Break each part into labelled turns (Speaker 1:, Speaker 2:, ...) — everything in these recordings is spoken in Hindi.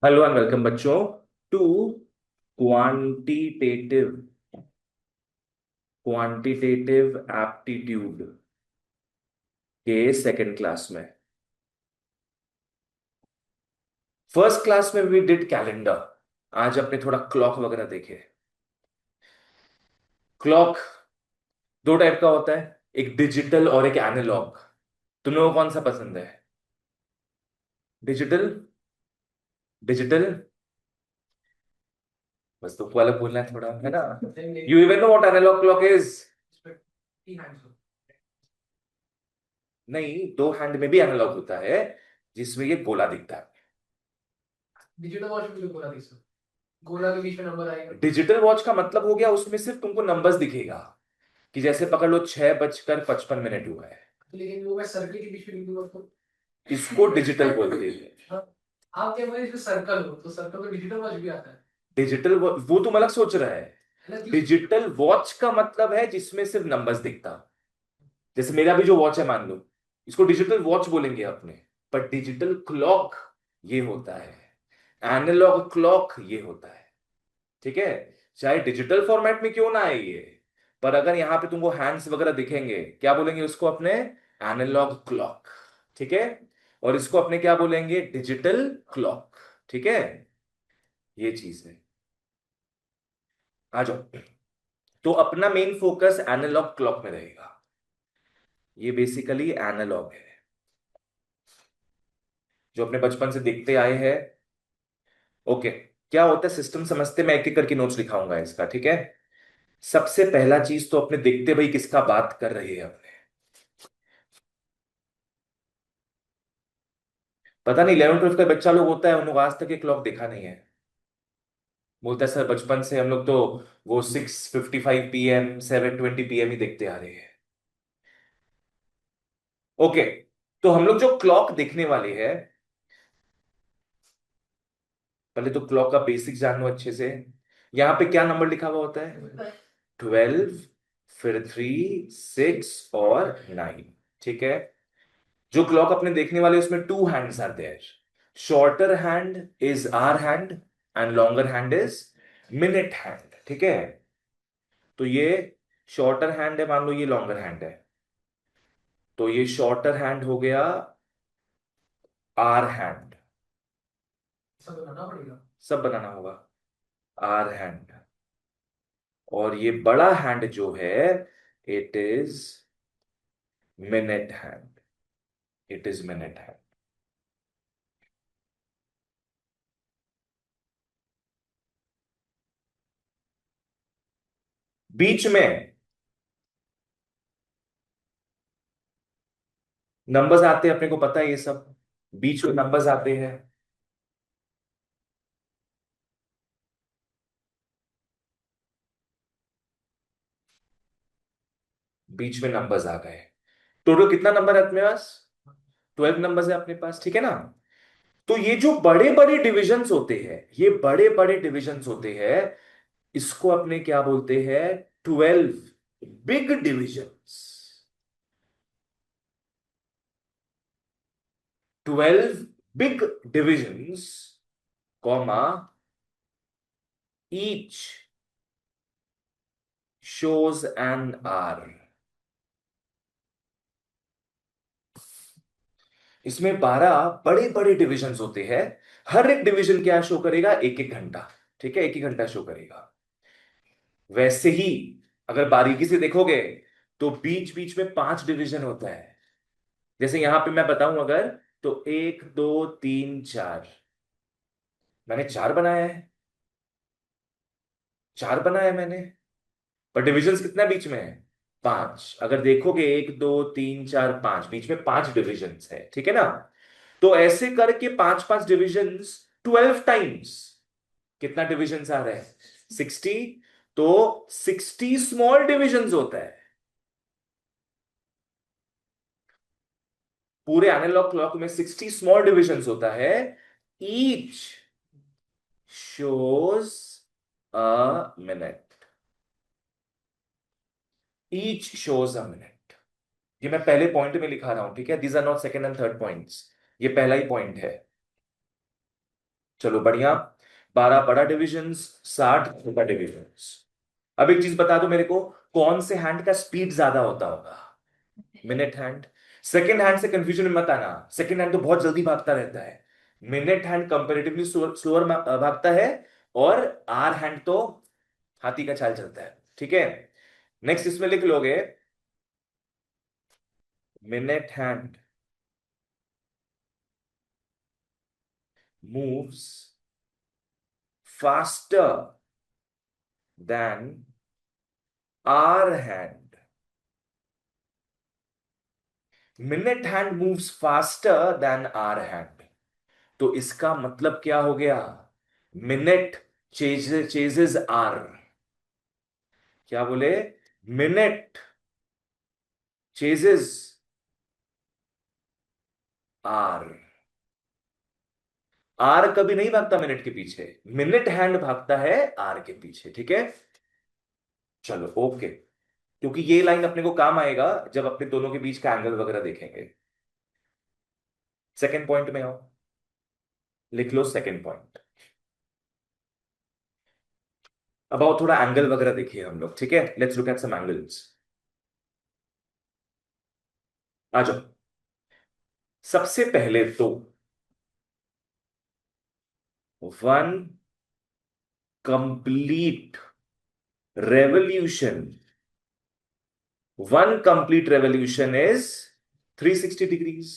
Speaker 1: हेलो एंड वेलकम बच्चों टू क्वांटिटेटिव क्वांटिटेटिव एप्टीट्यूड के सेकंड क्लास में। फर्स्ट क्लास में वी डिड कैलेंडर। आज अपने थोड़ा क्लॉक वगैरह देखे। क्लॉक दो टाइप का होता है, एक डिजिटल और एक एनालॉग। तुम लोगों को कौन सा पसंद है? डिजिटल? डिजिटल? बस तुमको अलग बोलना है थोड़ा, है ना? You even know what analogue clock is? नहीं, दो हैंड में भी एनालॉग होता है जिसमें ये गोला दिखता है।
Speaker 2: डिजिटल वॉच में गोला दिख सकता गोला के बीच में नंबर आएगा।
Speaker 1: डिजिटल वॉच का मतलब हो गया उसमें सिर्फ तुमको नंबर्स दिखेगा, कि जैसे पकड़ लो 6:55 हुआ है।
Speaker 2: लेकिन वो मैं सर्कल के बीच में लिख दूंगा तो
Speaker 1: इसको डिजिटल बोलते हैं।
Speaker 2: हाँ, आप क्या बोले इसमें सर्कल हो तो सर्कल तो डिजिटल वॉच भी आता है।
Speaker 1: डिजिटल वो तुम अलग सोच रहा है।
Speaker 2: है ना क्यों?
Speaker 1: डिजिटल वॉच का मतलब है जिसमें सिर्फ नंबर्स दिखता। जैसे मेरा भी जो वॉच है मान लो, इसको डिजिटल वॉच बोलेंगे अपने। पर डिजिटल क्लॉक ये होता है, एनालॉग क्लॉक ये होता है। ठीक है? चाहे डिजिटल फॉर्मेट में क्यों ना आए ये, पर अगर यहां पे तुमको हैंड्स वगैरह दिखेंगे, क्या बोलेंगे उसको अपने? Analogue clock. ठीक है? और इसको अपने क्या बोलेंगे? Digital clock. ठीक है? ये चीज है। आ जाओ। तो अपना मेन फोकस एनालॉग क्लॉक में रहेगा। ये बेसिकली एनालॉग है, जो अपने बचपन से देखते आए हैं। ओके। क्या होता है सिस्टम समझते, मैं एक एक करके नोट्स लिखाऊंगा इसका, ठीक है? सबसे पहला चीज तो अपने देखते भाई किसका बात कर रहे हैं अपने। पता नहीं 11th 12th का बच्चा लोग होता है, उन लोग आज तक ये क्लॉक देखा नहीं है। बोलता है सर बचपन से हम लोग तो वो 6:55 PM 7:20 PM ही देखते आ रहे हैं। ओके। तो हम लोग जो क्लॉक देखने वाले हैं, पहले तो क्लॉक का बेसिक जान लो अच्छे से। यहां पे क्या नंबर लिखा हुआ होता है? 12, फिर 3, 6 और 9। ठीक है? जो क्लॉक अपने देखने वाले उसमें two hands are there. Shorter hand is hour hand and longer hand is minute hand. ठीक है? तो ये शॉर्टर हैंड है, मान लो ये लॉन्गर हैंड है। तो ये शॉर्टर हैंड हो गया आर हैंड।
Speaker 2: सब बनाना पड़ेगा।
Speaker 1: सब बनाना होगा। Hour hand. और ये बड़ा हैंड जो है, it is minute hand. It is minute hand. बीच में नंबर्स आते हैं, अपने को पता है ये सब। बीच में नंबर्स आते हैं। बीच में नंबर्स आ गए। टोटल कितना नंबर है अपने पास? 12 नंबर्स है अपने पास, ठीक है ना? तो ये जो बड़े बड़े डिविजन्स होते हैं, ये बड़े बड़े डिविजन्स होते हैं, इसको अपने क्या बोलते हैं? 12 big divisions. 12 big divisions, comma, each shows an R। इसमें 12 बड़े बड़े डिविजन्स होते हैं। हर एक डिवीजन क्या शो करेगा? एक एक घंटा। ठीक है? एक ही घंटा शो करेगा। वैसे ही अगर बारीकी से देखोगे तो बीच बीच में 5 डिवीजन होता है। जैसे यहां पे मैं बताऊं अगर, तो 1 2 3 4, मैंने 4 बनाया है। 4 बनाया है मैंने। पर डिविजन्स कितना बीच में है? 5। अगर देखोगे 1 2 3 4 5, बीच में 5 डिविजन्स है, ठीक है ना? तो ऐसे करके 5 5 डिविजन्स 12 टाइम्स। कितना डिविजन्स आ रहे हैं? 60। तो 60 स्मॉल डिविजन्स होता है। पूरे एनालॉग क्लॉक में 60 स्मॉल डिविजन्स होता है। Each shows a minute. Each shows a minute. ये मैं पहले पॉइंट में लिखा रहा हूं, ठीक है? These are not second and third points. ये पहला ही पॉइंट है। चलो बढ़िया। 12 बड़ा डिविजन्स, 60 छोटा डिविजन्स। अब एक चीज बता दो मेरे को, कौन से हैंड का स्पीड ज्यादा होता होगा? Minute hand. सेकंड हैंड से कंफ्यूजन में मत आना, सेकंड हैंड तो बहुत जल्दी भागता रहता है। मिनट हैंड कंपेरेटिवली स्लोअर भागता है। और आर हैंड तो हाथी का चाल चलता है, ठीक है। नेक्स्ट इसमें लिख लोगे, minute hand moves faster than hour hand. Minute hand moves faster than hour hand, तो इसका मतलब क्या हो गया? Minute chases hour. क्या बोले? Minute chases are. आर कभी नहीं भागता मिनट के पीछे, मिनट हैंड भागता है आर के पीछे, ठीक है। चलो ओके, क्योंकि ये लाइन अपने को काम आएगा जब अपने दोनों के बीच का एंगल वगैरह देखेंगे। सेकंड पॉइंट में आओ, लिख लो सेकंड पॉइंट। अब आओ थोड़ा एंगल वगैरह देखिए हम लोग, ठीक है। Let's look at some angles. आ जाओ। सबसे पहले तो one complete revolution, one complete revolution is 360 degrees.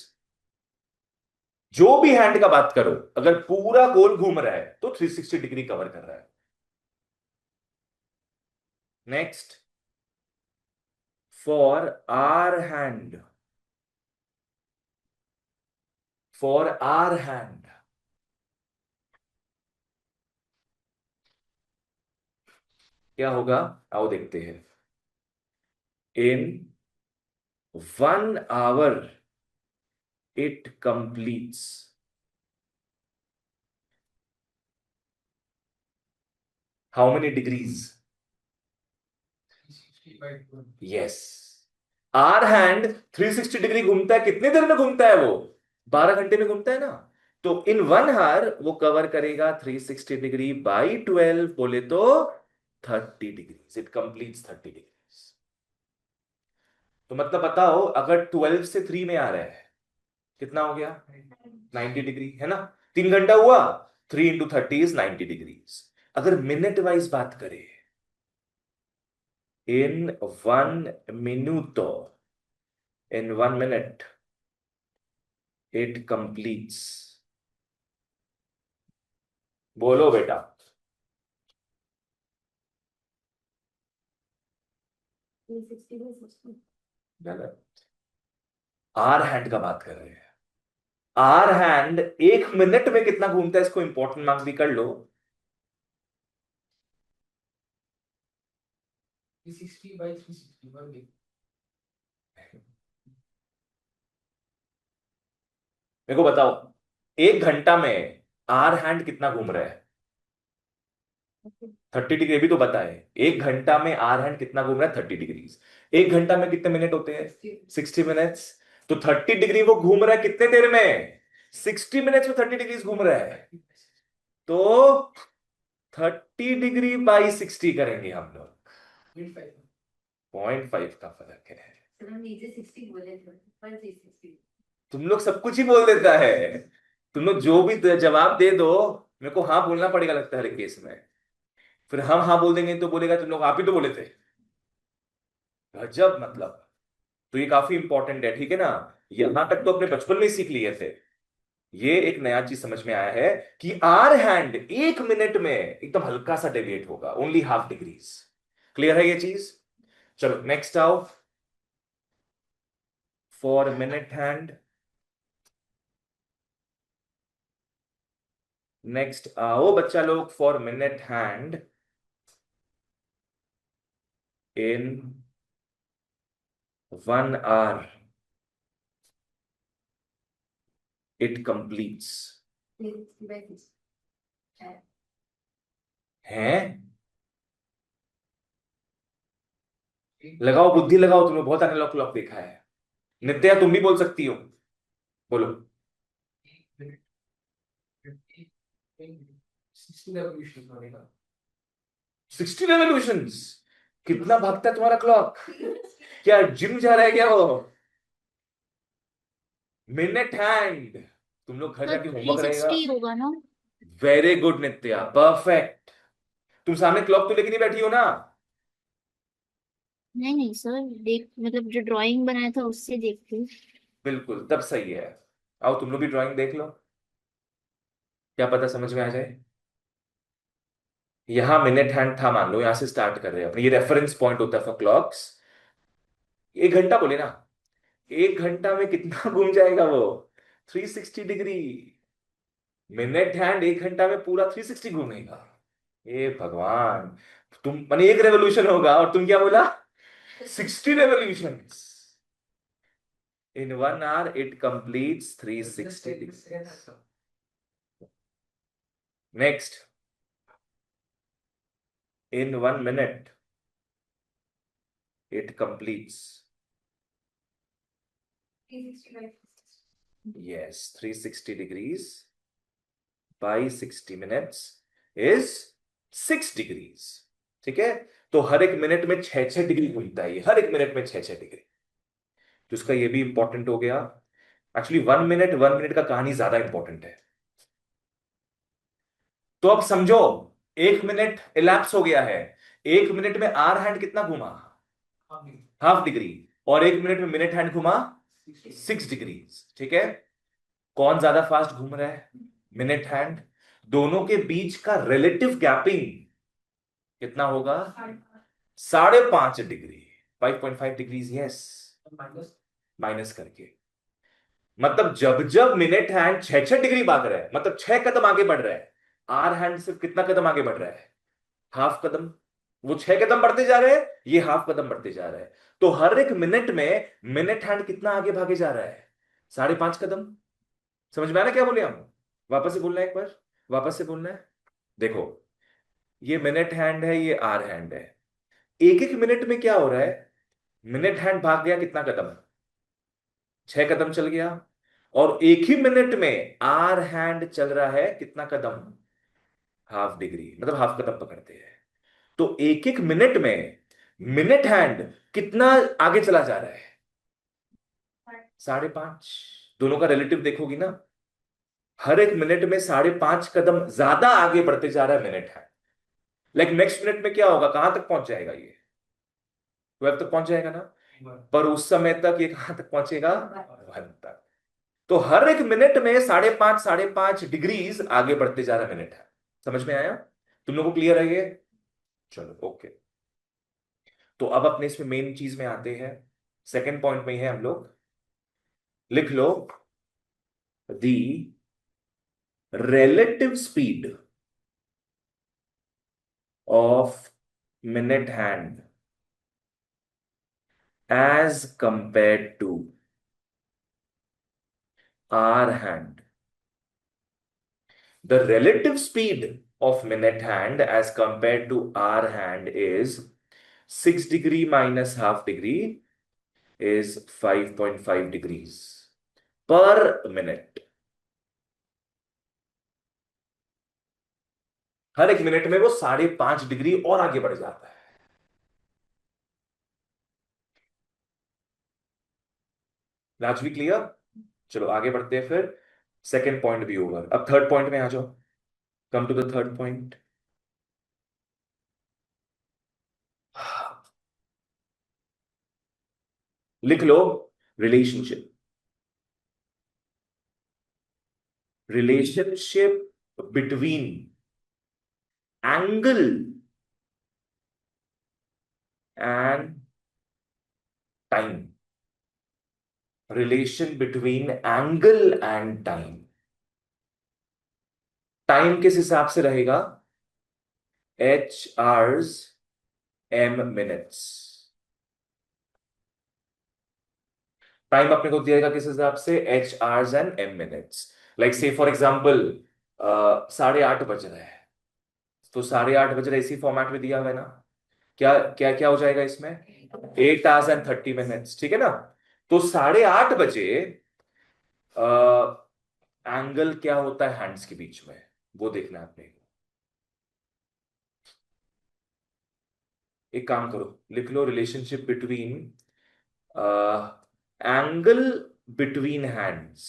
Speaker 1: जो भी हैंड का बात करो, अगर पूरा गोल घूम रहा है तो 360 डिग्री कवर कर रहा है। Next, for hour hand, for hour hand क्या होगा? आओ देखते हैं। In 1 hour it completes how many degrees?
Speaker 2: 360/12।
Speaker 1: Yes, hour hand 360 degree घूमता है। कितने देर में घूमता है वो? 12 घंटे में घूमता है ना। तो इन 1 hour वो कवर करेगा 360 डिग्री बाई 12, बोले तो 30 डिग्रीज। It completes 30 degrees. तो मतलब बताओ, अगर 12 से 3 में आ रहा है, कितना हो गया? 90 डिग्री, है ना। 3 घंटा हुआ, 3 into 30 इज 90 डिग्रीज। अगर मिनट वाइज बात करें, इन 1 minuto, in 1 minute it completes, बोलो बेटा।
Speaker 3: 360/60।
Speaker 1: गलत। आर हैंड का बात कर रहे हैं। आर हैंड 1 मिनट में कितना घूमता है, इसको इंपॉर्टेंट मार्क भी कर लो।
Speaker 2: 360/360
Speaker 1: मेरे को बताओ, 1 घंटा में आर हैंड कितना घूम रहा है? 30 डिग्री भी तो बताए। 1 घंटा में आर हैंड कितना घूम रहा है? 30 डिग्रीज। 1 घंटा में कितने मिनट होते हैं? 60 मिनट्स। तो 30 डिग्री वो घूम रहा है कितने देर में? 60 मिनट्स में 30 डिग्रीज घूम रहा है। तो 30 डिग्री बाई 60 करेंगे हम लोग। 0.5 का फर्क है।
Speaker 3: सर हम नीचे 60 बोले थे पर 360।
Speaker 1: तुम लोग सब कुछ ही बोल देता है। तुम लोग जो भी जवाब दे दो, मेरे को हाँ बोलना पड़ेगा लगता है हर केस में। फिर हम हाँ बोल देंगे तो बोलेगा तुम लोग आप ही तो बोले थे। गजब मतलब। तो ये काफी इंपॉर्टेंट है, ठीक है ना। यहां तक तो अपने बचपन में ही सीख लिए थे। ये एक नया चीज समझ में आया है कि आर हैंड 1 मिनट में एकदम हल्का सा डेविएट होगा, ओनली हाफ डिग्रीज। क्लियर है ये चीज? चलो नेक्स्ट आओ। फॉर मिनट हैंड, नेक्स्ट आओ बच्चा लोग। For minute hand in 1 hour it completes.
Speaker 3: 360/60
Speaker 1: है, लगाओ बुद्धि लगाओ, तुमने बहुत एनालॉग क्लॉक देखा है। नित्या तुम भी बोल सकती हो, बोलो।
Speaker 2: 60 रेवोल्यूशन बनेगा।
Speaker 1: 60 रेवोल्यूशंस? कितना भागता है तुम्हारा क्लॉक? क्या जिम जा रहा है क्या वो? Minute hand. तुम लोग घर
Speaker 4: तो
Speaker 1: जाके
Speaker 4: थ्री
Speaker 1: होमवर्क रहेगा।
Speaker 4: सिक्सटी होगा ना?
Speaker 1: वेरी गुड नित्या, परफेक्ट। तुम सामने क्लॉक तो लेके नहीं बैठी हो ना?
Speaker 4: नहीं नहीं सर, देख मतलब जो ड्राइंग बनाया था उससे देखती हूँ।
Speaker 1: बिल्कुल, तब सही है। आओ तुम लोग भी ड्राइंग देख लो, क्या पता समझ में आ जाए। यहां मिनट हैंड था मान लो, यहां से स्टार्ट कर रहे हैं अपने, ये रेफरेंस पॉइंट होता है फॉर क्लॉक्स। 1 घंटा बोले ना, 1 घंटा में कितना घूम जाएगा वो? 360 डिग्री। मिनट हैंड 1 घंटा में पूरा 360 घूमेगा। ये भगवान। तुम माने एक रेवोल्यूशन होगा और तुम क्या बोला? 60 revolutions. In 1 hour it completes 360 degree. Next, in 1 minute it completes,
Speaker 3: 365.
Speaker 1: yes, 360 degrees by 60 minutes is 6 degrees। ठीक है, तो हर एक मिनट में 6 6 डिग्री घूमता है ये, हर एक मिनट में 6 6 डिग्री। तो इसका ये भी इंपॉर्टेंट हो गया। एक्चुअली 1 मिनट का कहानी ज्यादा इंपॉर्टेंट है। तो अब समझो, 1 मिनट इलैप्स हो गया है, 1 मिनट में आर हैंड कितना घुमा? Half degree. और 1 मिनट में मिनट हैंड घुमा 6 डिग्री। ठीक है, कौन ज्यादा फास्ट घूम रहा है? Minute hand. दोनों के बीच का रिलेटिव गैपिंग कितना होगा? 5.5 degree. 5.5 degrees, yes.
Speaker 2: Minus.
Speaker 1: Minus करके, मतलब जब जब मिनट हैंड 6 6 डिग्री भाग रहा है, मतलब 6 कदम आगे बढ़ रहा है, आर हैंड सिर्फ कितना कदम आगे बढ़ रहा है? हाफ कदम। वो 6 कदम बढ़ते जा रहे हैं, ये हाफ कदम बढ़ते जा रहा है। तो हर एक मिनट में मिनट हैंड कितना आगे भागे जा रहा है? 5.5 कदम। समझ में आया ना क्या बोले हम? वापस से बोलना है एक बार, वापस से बोलना है। देखो, ये मिनट हैंड है, ये आर हैंड है। एक एक मिनट में क्या हो रहा है? मिनट हैंड भाग गया कितना कदम? 6 कदम चल गया। और एक ही मिनट में आर हैंड चल रहा है कितना कदम? हाफ डिग्री, मतलब हाफ कदम पकड़ते हैं। तो एक एक मिनट में मिनट हैंड कितना आगे चला जा रहा है? 5.5। दोनों का रिलेटिव देखोगी ना, हर एक मिनट में 5.5 कदम ज्यादा आगे बढ़ते जा रहा है minute hand. Like next minute में क्या होगा, कहां तक पहुंच जाएगा ये? 12 तक पहुंच जाएगा ना। पर उस समय तक ये कहां तक पहुंचेगा? 1 तक। तो हर एक मिनट में 5.5 आगे बढ़ते जा रहा मिनट है। समझ में आया? तुम लोगों को क्लियर है ये? चलो ओके। तो अब अपने इसमें मेन चीज में आते हैं, सेकंड पॉइंट में ही है हम लोग। लिख लो, दी relative speed of minute hand as compared to hour hand. The relative speed of minute hand as compared to hour hand is 6 degree minus half degree is 5.5 degrees per minute। हर एक मिनट में वो 5.5 डिग्री और आगे बढ़ जाता है। राजवी क्लियर? चलो आगे बढ़ते हैं फिर। सेकेंड पॉइंट भी ओवर, अब थर्ड पॉइंट में आ जाओ। Come to the third point. लिख लो, relationship. Relationship between angle and time. Relation between angle and time. Time किस हिसाब से रहेगा? H hours M minutes। Time अपने को दिएगा किस हिसाब से? H hours and M minutes। Like से फॉर एग्जाम्पल 8:30 बज रहा है, तो 8:30 बज रहा है इसी फॉर्मेट में दिया हुआ है ना। क्या क्या क्या हो जाएगा इसमें? 8 hours and 30 minutes, ठीक है ना। तो 8:30 बजे एंगल क्या होता है हैंड्स के बीच में? वो देखना है आपने। एक काम करो, लिख लो relationship between angle between hands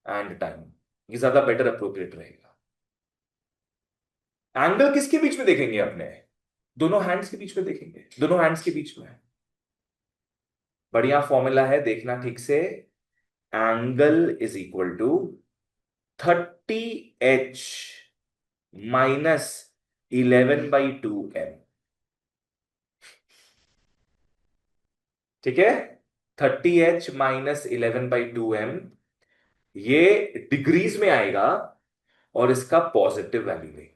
Speaker 1: and time. ये ज्यादा बेटर अप्रोप्रिएट रहेगा। एंगल किसके बीच में देखेंगे अपने? दोनों हैंड्स के बीच में देखेंगे, दोनों हैंड्स के बीच में। बढ़िया फॉर्मूला है, देखना ठीक से। Angle is equal to 30h minus 11/2m। ठीक है, 30h माइनस 11/2m, ये डिग्रीज में आएगा और इसका पॉजिटिव वैल्यू लेंगे।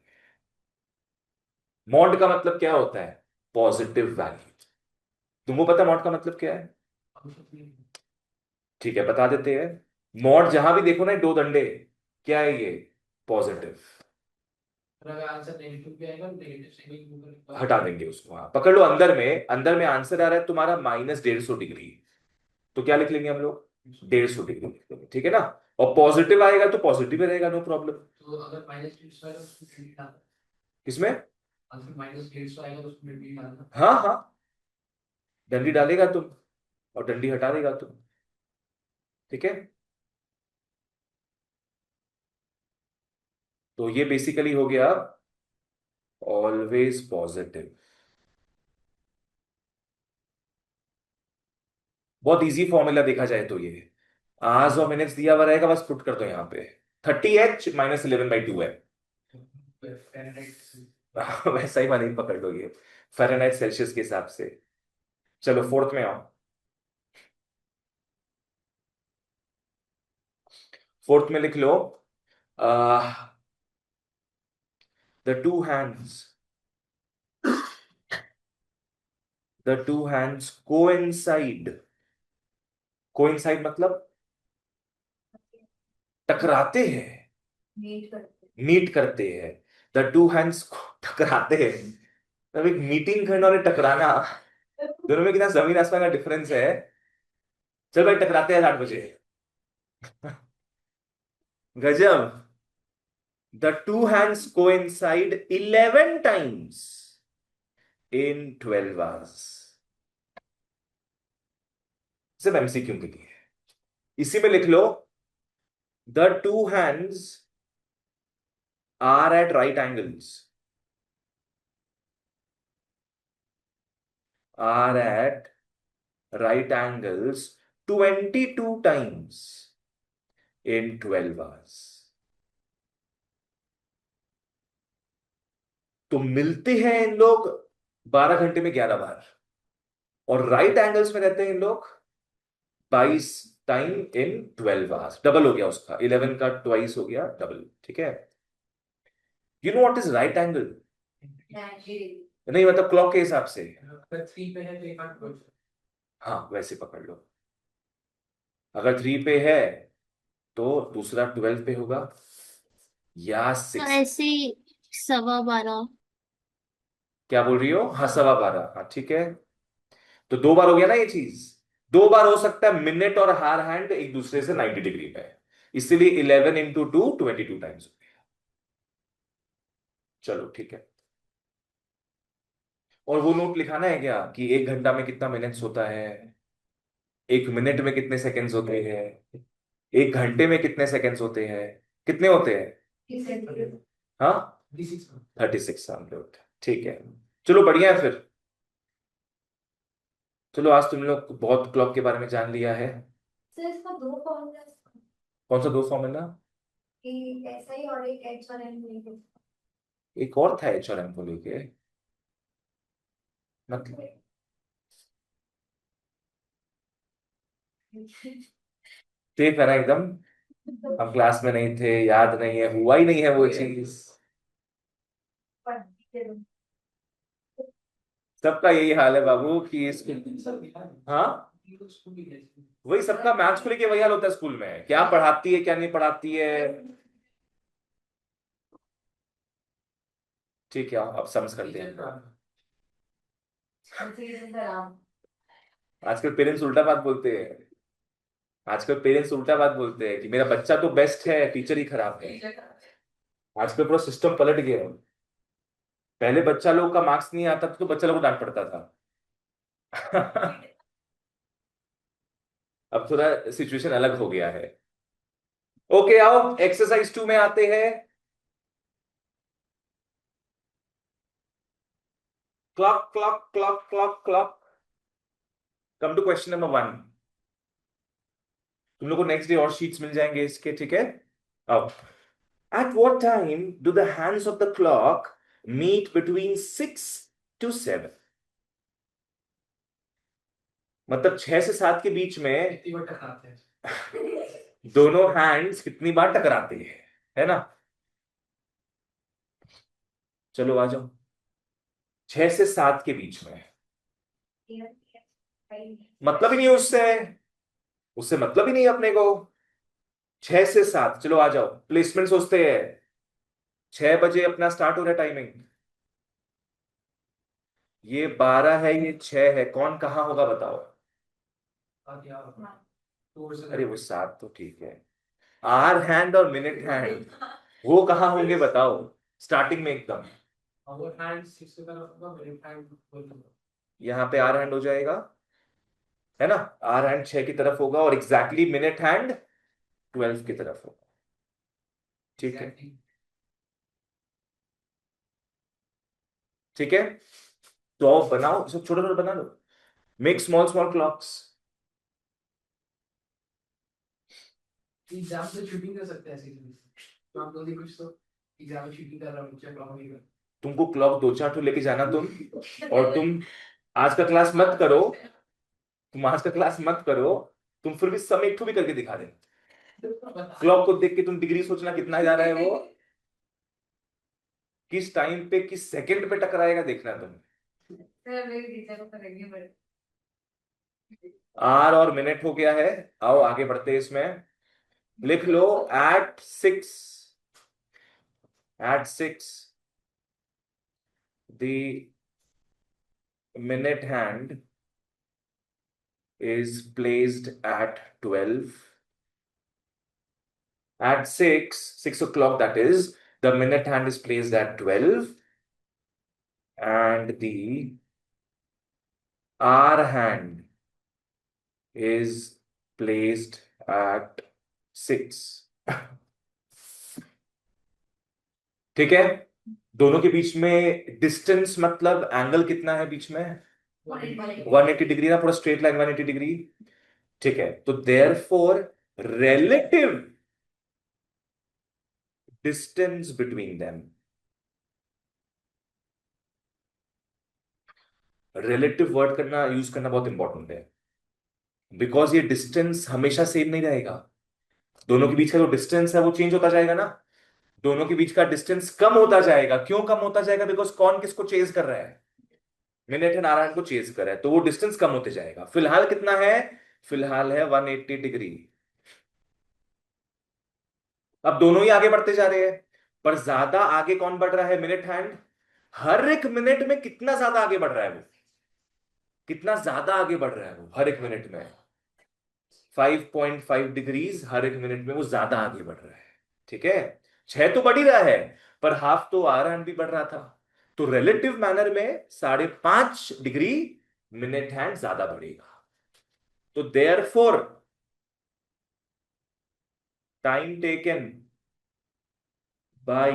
Speaker 1: मॉड का मतलब क्या होता है? Positive value. तुमको पता मॉड का मतलब क्या है? ठीक है, बता देते हैं। मॉड जहां भी देखो ना दो डंडे, क्या है ये? पॉजिटिव।
Speaker 2: अगर आंसर नेगेटिव भी आएगा, नेगेटिव से भी ऊपर
Speaker 1: हटा देंगे उसको। हाँ, पकड़ लो। अंदर में, अंदर में आंसर आ रहा है तुम्हारा -150 डिग्री, तो क्या लिख लेंगे हम लोग? 150 डिग्री लिख लेंगे, ठीक है ना। और पॉजिटिव आएगा तो पॉजिटिव ही रहेगा, नो प्रॉब्लम।
Speaker 2: तो अगर -150 आएगा तो उसमें भी डालना।
Speaker 1: किसमें?
Speaker 2: अगर -150 आएगा तो उसमें भी डालना।
Speaker 1: हाँ हाँ, डंडी डालेगा तुम और डंडी हटा देगा तुम, ठीक है। तो ये बेसिकली हो गया ऑलवेज पॉजिटिव। बहुत इजी फॉर्मूला देखा जाए तो ये आवर्स और मिनट्स दिया हुआ रहेगा, बस पुट कर दो यहाँ पे। 30h माइनस 11/2 है। वैसा ही वाला ही पकड़ लो, ये फ़ारेनहाइट सेल्सियस के हिसाब से। चलो फोर्थ में आओ। फोर्थ में लिख लो the two hands, the two hands coincide. Coincide मतलब टकराते हैं,
Speaker 3: मीट करते
Speaker 1: मीट करते हैं। द टू हैंड्स टकराते हैं, तब एक मीटिंग करना और एक टकराना, दोनों में कितना जमीन आसमान का डिफरेंस है। चल भाई, टकराते हैं 8 बजे। गजब। The two hands coincide 11 times in 12 hours. सिर्फ एमसीक्यू के लिए। इसी में लिख लो the two hands are at right angles, are at right angles 22 times in 12 hours. तो मिलते हैं इन लोग 12 घंटे में 11 बार, और राइट एंगल्स में रहते हैं इन लोग 22 टाइम इन 12 आवर्स। डबल हो गया उसका, 11 का ट्वाइस हो गया डबल, ठीक है। You know what is right angle?
Speaker 3: हैं।
Speaker 1: नहीं मतलब क्लॉक के हिसाब से।
Speaker 2: अगर 3 पे है तो एक आठ
Speaker 1: हाँ वैसे पकड़ लो। अगर 3 पे है तो दूसरा 12 पे होगा या
Speaker 4: तो
Speaker 1: 6।
Speaker 4: ऐसे ही 12:15।
Speaker 1: क्या बोल रही हो? हाँ 12:15, हाँ ठीक है। तो 2 बार हो गया ना ये चीज। 2 बार हो सकता है मिनट और हार हैंड एक दूसरे से 90 डिग्री पे है, इसीलिए 11 × 2 22 टाइम्स हो गया। चलो ठीक है। और वो नोट लिखाना है क्या कि 1 घंटा में कितना मिनट्स होता है, 1 मिनट में कितने सेकंड्स होते हैं, 1 घंटे में कितने सेकंड्स होते हैं, कितने होते हैं? हाँ 36 सामने होते हैं, ठीक है। चलो बढ़िया है फिर। चलो आज तुम लोग बहुत क्लॉक के बारे में जान लिया है।
Speaker 3: सर इसका दो फॉर्मूला,
Speaker 1: कौन सा दो फॉर्मूला?
Speaker 3: एक ऐसा ही और एक एच और एन नहीं
Speaker 1: एक और था एच और एम को लेके, मतलब ठीक है ना एकदम। हम क्लास में नहीं थे, याद नहीं है, हुआ ही नहीं है वो चीज। सबका यही हाल है बाबू कि हाँ वही सबका मैथ्स को लेके वही हाल होता है स्कूल में, क्या पढ़ाती है क्या नहीं पढ़ाती है। ठीक है अब समझ करते हैं। आजकल पेरेंट्स उल्टा बात बोलते हैं, आजकल पेरेंट्स उल्टा बात बोलते हैं कि मेरा बच्चा तो बेस्ट है, टीचर ही खराब है। आजकल पूरा सिस्टम पलट गया है। पहले बच्चा लोग का मार्क्स नहीं आता था तो बच्चा लोग को डांट पड़ता था। अब थोड़ा सिचुएशन अलग हो गया है। ओके, आओ एक्सरसाइज 2 में आते हैं। Clock clock clock clock clock. Come to question number 1। तुम लोग को नेक्स्ट डे और शीट्स मिल जाएंगे इसके, ठीक है। अब at what time do the hands of the clock meet between 6 to 7? मतलब 6 से 7 के बीच में
Speaker 2: कितनी बार टकराते हैं?
Speaker 1: दोनों हैंड्स कितनी बार टकराते हैं, है ना। चलो आ जाओ, 6 से 7 के बीच में। मतलब ही नहीं उससे, उससे मतलब ही नहीं अपने को। 6 से 7, चलो आ जाओ, प्लेसमेंट सोचते हैं। 6 बजे अपना स्टार्ट हो रहा है टाइमिंग। ये 12 है, ये 6 है, कौन कहाँ होगा बताओ।
Speaker 2: क्या टूर से
Speaker 1: अरे वो 7 तो ठीक है। आर हैंड और मिनट हैंड वो कहाँ होंगे बताओ, स्टार्टिंग में एकदम।
Speaker 2: और हैंड 6 की तरफ होगा, मेरे हैंड बोल
Speaker 1: यहाँ पे आर हैंड हो जाएगा, है ना। आर हैंड 6 की तरफ होगा और एग्जैक्टली मिनट हैंड 12 की तरफ होगा, ठीक है। ठीक है, तो आप बनाओ, सब छोटे छोटे बना लो। Make small small clocks.
Speaker 2: Exam से शूटिंग कर सकते हैं ऐसे ही। तो आप जल्दी कुछ तो एग्जाम में शूटिंग कर रहा हूँ, चेक लॉग नहीं कर।
Speaker 1: तुमको क्लॉक 2-4 ठो लेके जाना तुम, और तुम आज का क्लास मत करो, तुम आज का क्लास मत करो, तुम फिर भी समय एक ठो भी करके दिखा दे। क्लॉक को देख के तुम डिग्री सोचना कितना जा रहा है वो, किस टाइम पे किस सेकंड पे टकराएगा देखना तुम।
Speaker 3: मेरे टीचर को करेंगे बड़े।
Speaker 1: आर और मिनट हो गया है, आओ आगे बढ़ते हैं इसमें। लिख लो at 6, the minute hand is placed at 12. At 6 o'clock, that is, the minute hand is placed at 12, and the hour hand is placed at 6. ठीक है, दोनों के बीच में डिस्टेंस मतलब एंगल कितना है बीच में, 180 डिग्री ना, पूरा स्ट्रेट लाइन 180 डिग्री। ठीक है, तो therefore relative distance between them, relative word करना यूज करना बहुत इंपॉर्टेंट है, बिकॉज ये डिस्टेंस हमेशा सेम नहीं रहेगा। दोनों के बीच का जो डिस्टेंस है वो चेंज होता जाएगा ना। दोनों के बीच का डिस्टेंस कम होता जाएगा, क्यों कम होता जाएगा, बिकॉज कौन किसको चेज कर रहा है, मिनट है नारायण को चेज कर रहा है, तो वो डिस्टेंस कम होते जाएगा। फिलहाल कितना है, फिलहाल है 180 डिग्री। अब दोनों ही आगे बढ़ते जा रहे हैं, पर ज्यादा आगे कौन बढ़ रहा है, मिनट हैंड। हर एक मिनट में कितना ज्यादा आगे बढ़ रहा है वो, कितना ज्यादा आगे बढ़ रहा है वो हर एक मिनट में, 5.5 डिग्रीज हर एक मिनट में वो ज्यादा आगे बढ़ रहा है। ठीक है, 6 तो बढ़ ही रहा है, पर हाफ तो आर हैंड भी बढ़ रहा था, तो रिलेटिव मैनर में 5.5 डिग्री मिनट हैंड ज्यादा बढ़ेगा। तो therefore time taken by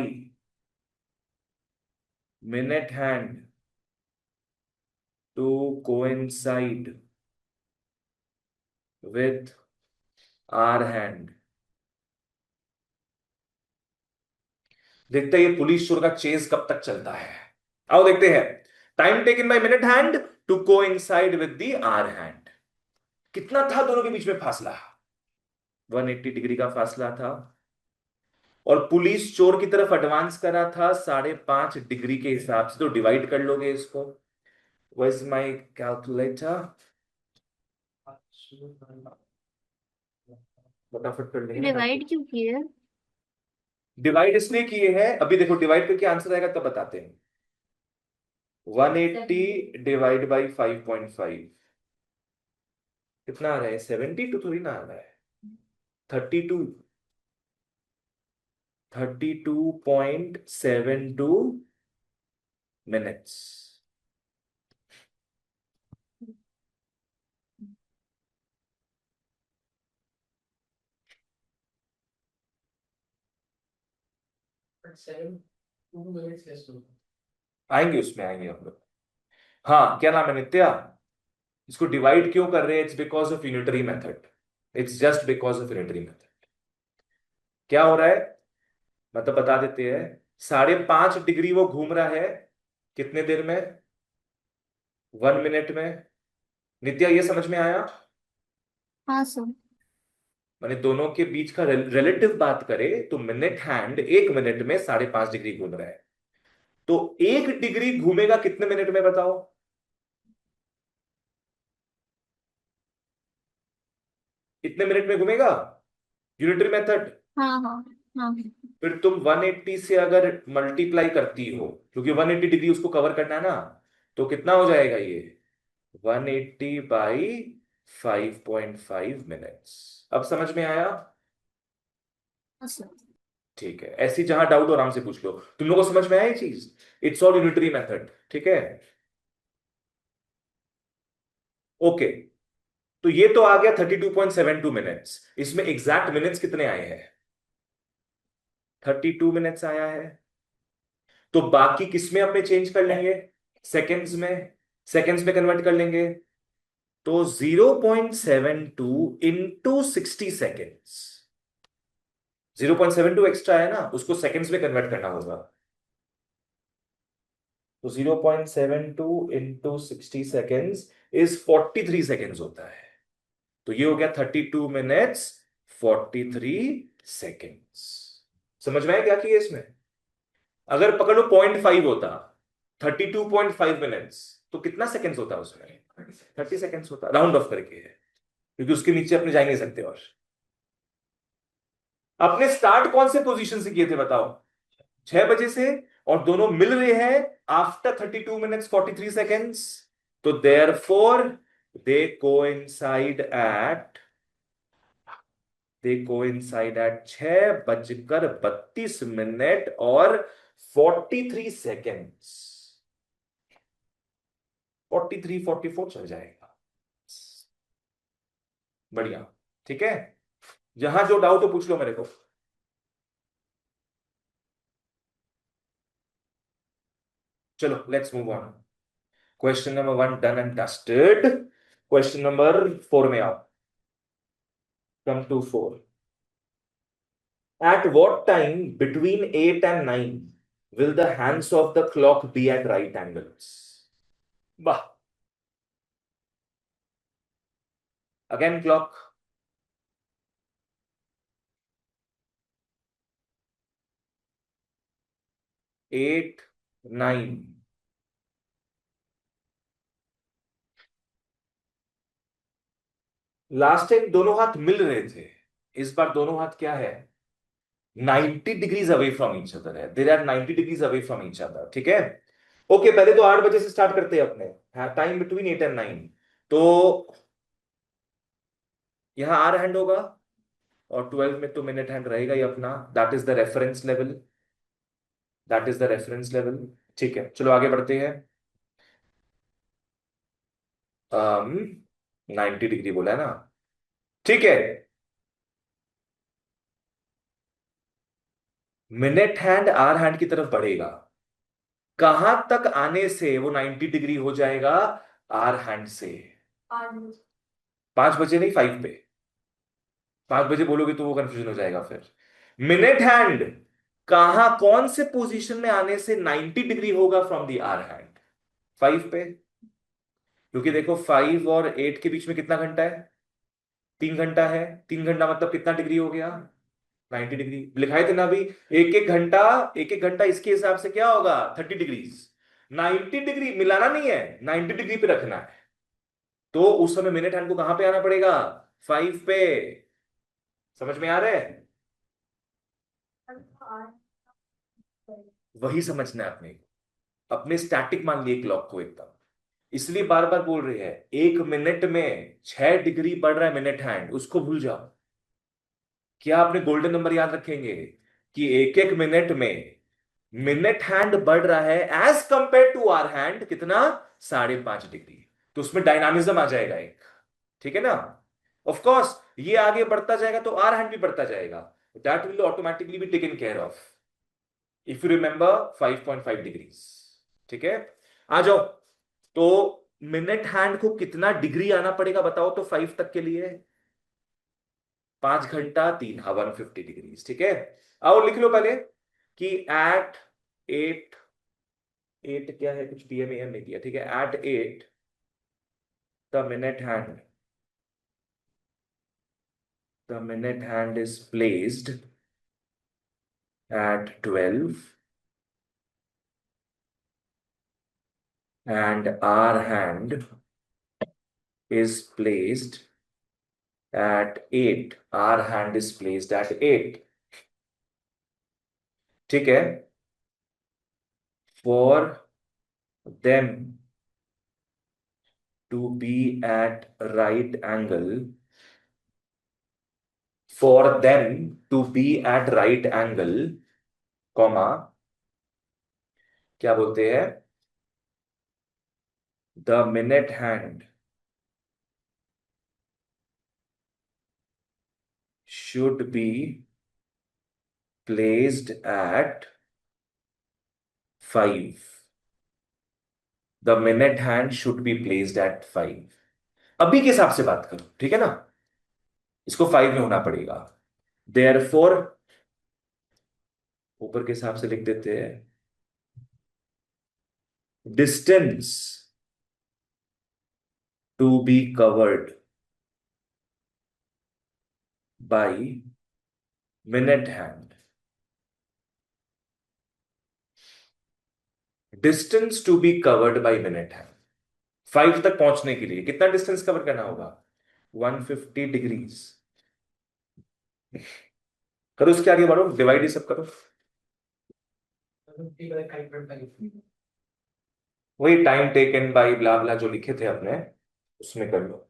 Speaker 1: minute hand to coincide with hour hand. देखते हैं ये पुलिस चोर का चेज कब तक चलता है। आओ देखते हैं, time taken by minute hand to coincide with the hour hand. कितना था दोनों के बीच में फासला, 180 डिग्री का फासला था, और पुलिस चोर की तरफ एडवांस करा था 5.5 डिग्री के हिसाब से। तो डिवाइड कर लोगे इसको, वॉइस माई कैलकुलेटर, फटाफट कर लेंगे ना।
Speaker 4: डिवाइड क्यों किया?
Speaker 1: डिवाइड इसलिए किए हैं, अभी देखो डिवाइड करके आंसर आएगा तब बताते हैं। 180 डिवाइड बाई 5.5 कितना आ रहा है, 72 थोड़ी ना आ रहा है, 32। 32.72 minutes.
Speaker 2: But 2 minutes less to.
Speaker 1: आएंगे उसमें, आएंगे हम लोग। हाँ, क्या नाम है नित्या? इसको डिवाइड क्यों कर रहे हैं? It's because of unitary method. It's just because of unitary method. क्या हो रहा है मतलब बता देते हैं। 5.5 डिग्री वो घूम रहा है कितने देर में? 1 मिनट में। नित्या ये समझ में आया?
Speaker 4: हाँ सर।
Speaker 1: मैंने दोनों के बीच का रिलेटिव बात करें तो मिनट हैंड 1 मिनट में 5.5 डिग्री घूम रहा है। तो 1 डिग्री घूमेगा कितने मिनट में बताओ? कितने मिनट में घूमेगा? Unitary method.
Speaker 4: हाँ हाँ हाँ।
Speaker 1: फिर तुम 180 से अगर मल्टीप्लाई करती हो, क्योंकि 180 डिग्री उसको कवर करना है ना, तो कितना हो जाएगा ये? 180 बाई 5.5 मिनट्स। अब समझ में आया?
Speaker 4: हाँ सर।
Speaker 1: ठीक है, ऐसी जहां डाउट हो आराम से पूछ लो। तुम लोगों को समझ में आया ये चीज? इट्स ऑल यूनिटरी मेथड, ठीक है। ओके, तो ये तो आ गया 32.72 मिनट्स। इसमें एग्जैक्ट मिनट्स कितने आए हैं? 32 मिनट्स आया है। तो बाकी किसमें अपने चेंज कर लेंगे? सेकेंड्स में। सेकेंड्स में कन्वर्ट कर लेंगे। तो 0.72 इंटू 60 सेकेंड्स। 0.72 एक्स्ट्रा है ना, उसको सेकेंड्स में कन्वर्ट करना होगा। तो 0.72 इंटू 60 सेकेंड्स इज 43 सेकेंड्स होता है। तो ये हो गया 32 मिनट्स 43 सेकेंड्स। समझ में आया क्या किया इसमें? अगर पकड़ लो 0.5 होता, 32.5 मिनट्स, तो कितना सेकेंड्स होता उसमें? 30 सेकेंड्स होता, राउंड ऑफ करके है, क्योंकि उसके नीचे अपने जा ही नहीं सकते। और अपने स्टार्ट कौन से पोजीशन से किए थे बताओ? 6 बजे से। और दोनों मिल रहे हैं आफ्टर 32 मिनट्स 43 सेकेंड्स। तो therefore they coincide at they coincide at 6:32 minute और 43 सेकेंड्स। 43 44 चल जाएगा। बढ़िया, ठीक है। जहां जो डाउट हो पूछ लो मेरे को। चलो let's move on. Question number 1 done and dusted. Question number 4 में आओ। Come to 4। At what time between 8 and 9 will the hands of the clock be at right angles? वाह। Again clock. Eight, 9। Last time दोनों हाथ मिल रहे थे। इस बार दोनों हाथ क्या है? 90 degrees away from each other है। There are 90 degrees away from each other, ठीक है। ओके, पहले तो 8 बजे से स्टार्ट करते हैं अपने। Time between 8 and 9। तो यहां आर हैंड होगा, और 12 में तो मिनट हैंड रहेगा ही अपना। That is the reference level. That is the reference level. ठीक है, चलो आगे बढ़ते हैं। 90 डिग्री बोला है ना, ठीक है। मिनट हैंड आर हैंड की तरफ बढ़ेगा। कहां तक आने से वो 90 डिग्री हो जाएगा? आर हैंड से। 5 बजे नहीं, 5 पे। 5 बजे बोलोगे तो वो कंफ्यूजन हो जाएगा फिर। मिनट हैंड कहां, कौन से पोजीशन में आने से 90 डिग्री होगा फ्रॉम द आर हैंड? 5 पे। क्योंकि देखो 5 और 8 के बीच में कितना घंटा है? 3 घंटा है। 3 घंटा मतलब कितना डिग्री हो गया? 90 डिग्री। लिखाए थे ना अभी। एक एक घंटा इसके हिसाब से क्या होगा? 30 डिग्रीज। 90 डिग्री मिलाना नहीं है, 90 डिग्री पे रखना है। तो उस समय मिनट हैंड को कहां पे आना पड़ेगा? 5 पे। समझ में आ रहा है? वही समझना है अपने। अपने स्टैटिक मान लिए क्लॉक को एकदम। इसलिए बार बार बोल रहे हैं 1 मिनट में 6 डिग्री बढ़ रहा है मिनट हैंड, उसको भूल जाओ। क्या आपने गोल्डन नंबर याद रखेंगे? कि एक एक मिनट में मिनट हैंड बढ़ रहा है as compared to hour hand कितना, 5.5 डिग्री। तो उसमें डायनामिज्म आ जाएगा एक, ठीक है ना। ऑफ कोर्स ये आगे बढ़ता जाएगा तो आवर हैंड भी बढ़ता जाएगा, that will automatically be taken care of if you remember 5.5 degrees. ठीक है, आ जाओ। तो मिनट हैंड को कितना डिग्री आना पड़ेगा बताओ तो 5 तक के लिए, 5 घंटा 3, हाँ 150 डिग्रीज। ठीक है, आओ लिख लो पहले कि एट 8, 8 क्या है, कुछ पीएम एम नहीं दिया, ठीक है। At 8 the minute hand is placed at 12 and our hand is placed at 8, our hand is placed at 8, ठीक है। For them to be at right angle, for them to be at right angle, comma, क्या बोलते हैं, the minute hand should be placed at 5, the minute hand should be placed at 5। अभी के हिसाब से बात करो, ठीक है ना, इसको 5 में होना पड़ेगा। देयरफॉर ऊपर के हिसाब से लिख देते हैं, distance to be covered by minute hand, distance to be covered by minute hand, 5 तक पहुंचने के लिए कितना डिस्टेंस कवर करना होगा, 150 डिग्रीज। करो, उसके आगे बढ़ो, डिवाइड ये सब करो।
Speaker 2: 50/5.5।
Speaker 1: वही time taken by blah blah जो लिखे थे अपने, उसमें कर लो।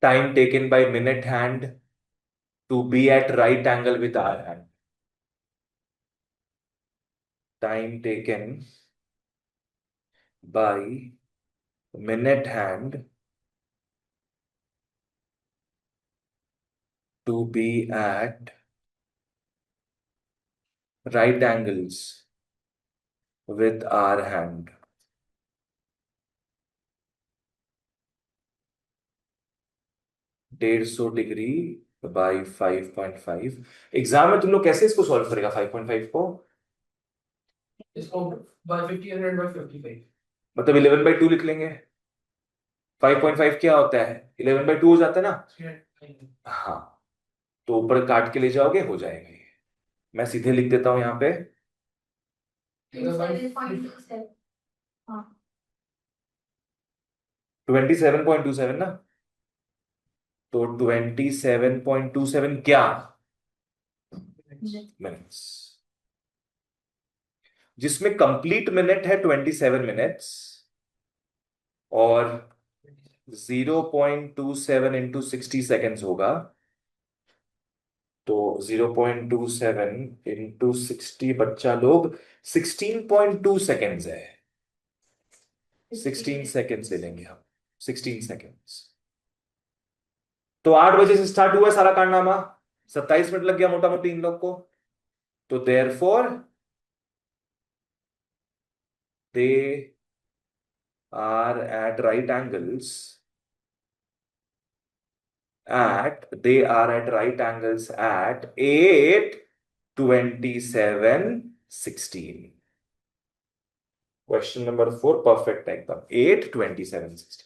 Speaker 1: Time taken by minute hand to be at right angle with hour hand, time taken by minute hand to be at right angles with our hand, 150 degree by 5.5। Exam में तुम लोग कैसे इसको सॉल्व करेगा 5.5 को,
Speaker 2: इसको बाय 50 100 बाय 55।
Speaker 1: मतलब 11/2 लिख लेंगे। 5.5 क्या होता है, 11/2 हो जाता है ना। हाँ, तो ऊपर काट के ले जाओगे, हो जाएगा ये। मैं सीधे लिख देता हूं यहाँ पे,
Speaker 3: 27.27 हाँ
Speaker 1: 27.27 ना, तो 27.27 क्या, मिनट्स, जिसमें कंप्लीट मिनट है 27 मिनट्स और 0.27 × 60 सेकेंड्स होगा। तो 0.27 × 60, बच्चा लोग 16.2 सेकेंड्स है, 16 सेकेंड्स ले लेंगे हम, 16 सेकेंड्स। तो 8 बजे से स्टार्ट हुआ सारा कारनामा, 27 मिनट लग गया मोटा मोटी इन लोग को। तो therefore they are at right angles, they are at right angles at 8:27:16। Question number 4 perfect है एकदम, 8:27:16।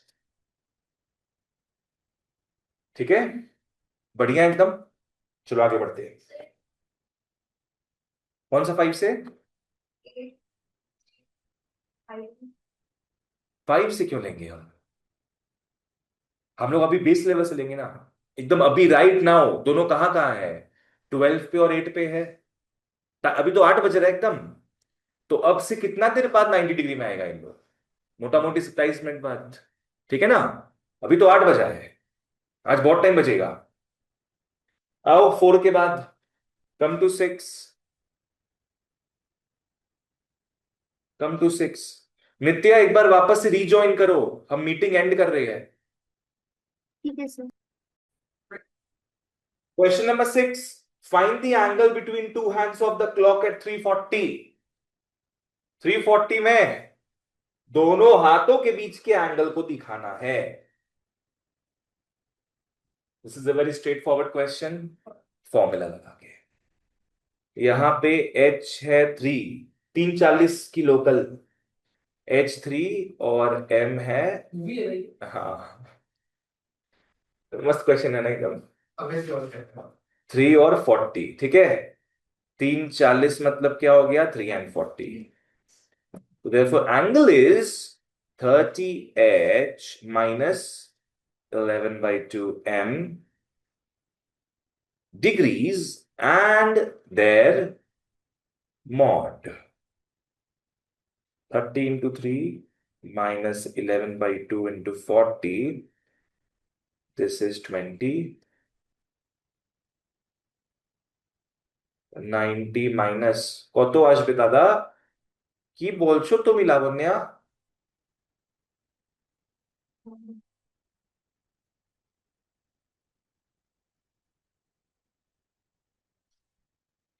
Speaker 1: ठीक है, बढ़िया एकदम। चलो आगे बढ़ते हैं। कौन सा 5 से, 5 से क्यों लेंगे हम लोग अभी बेस लेवल से लेंगे ना, एकदम अभी राइट नाउ। दोनों कहाँ कहाँ है, 12 पे और 8 पे है। अभी तो 8 बज रहा है एकदम, तो अब से कितना देर बाद 90 डिग्री में आएगा इन लोग, मोटा मोटी 27 मिनट बाद, ठीक है ना। अभी तो 8 बजा है, आज बहुत टाइम बचेगा। आओ 4 के बाद, कम टू 6, कम टू 6। नित्या एक बार वापस से रीजॉइन करो, हम मीटिंग एंड कर रहे हैं।
Speaker 4: ठीक है sir.
Speaker 1: Question number 6, find the angle between two hands of the clock at 340। 340 में दोनों हाथों के बीच के एंगल को दिखाना है। This is a very straight forward question. Formula लगा के, यहां पे H है 340 की लोकल, H3, और M है,
Speaker 2: मूवी है नहीं।
Speaker 1: हाँ मस्त क्वेश्चन है ना एकदम।
Speaker 2: अब ऐसे और कहते हैं
Speaker 1: 3 और 40, ठीक है। 340 मतलब क्या हो गया, 3 and 40। So therefore angle is 30H minus 11/2 M degrees and their mod. 30 into 3 minus 11/2 into 40. This is 20. 90 minus কত আসবে দাদা? কি বলছো তুমি লাবণ্যা?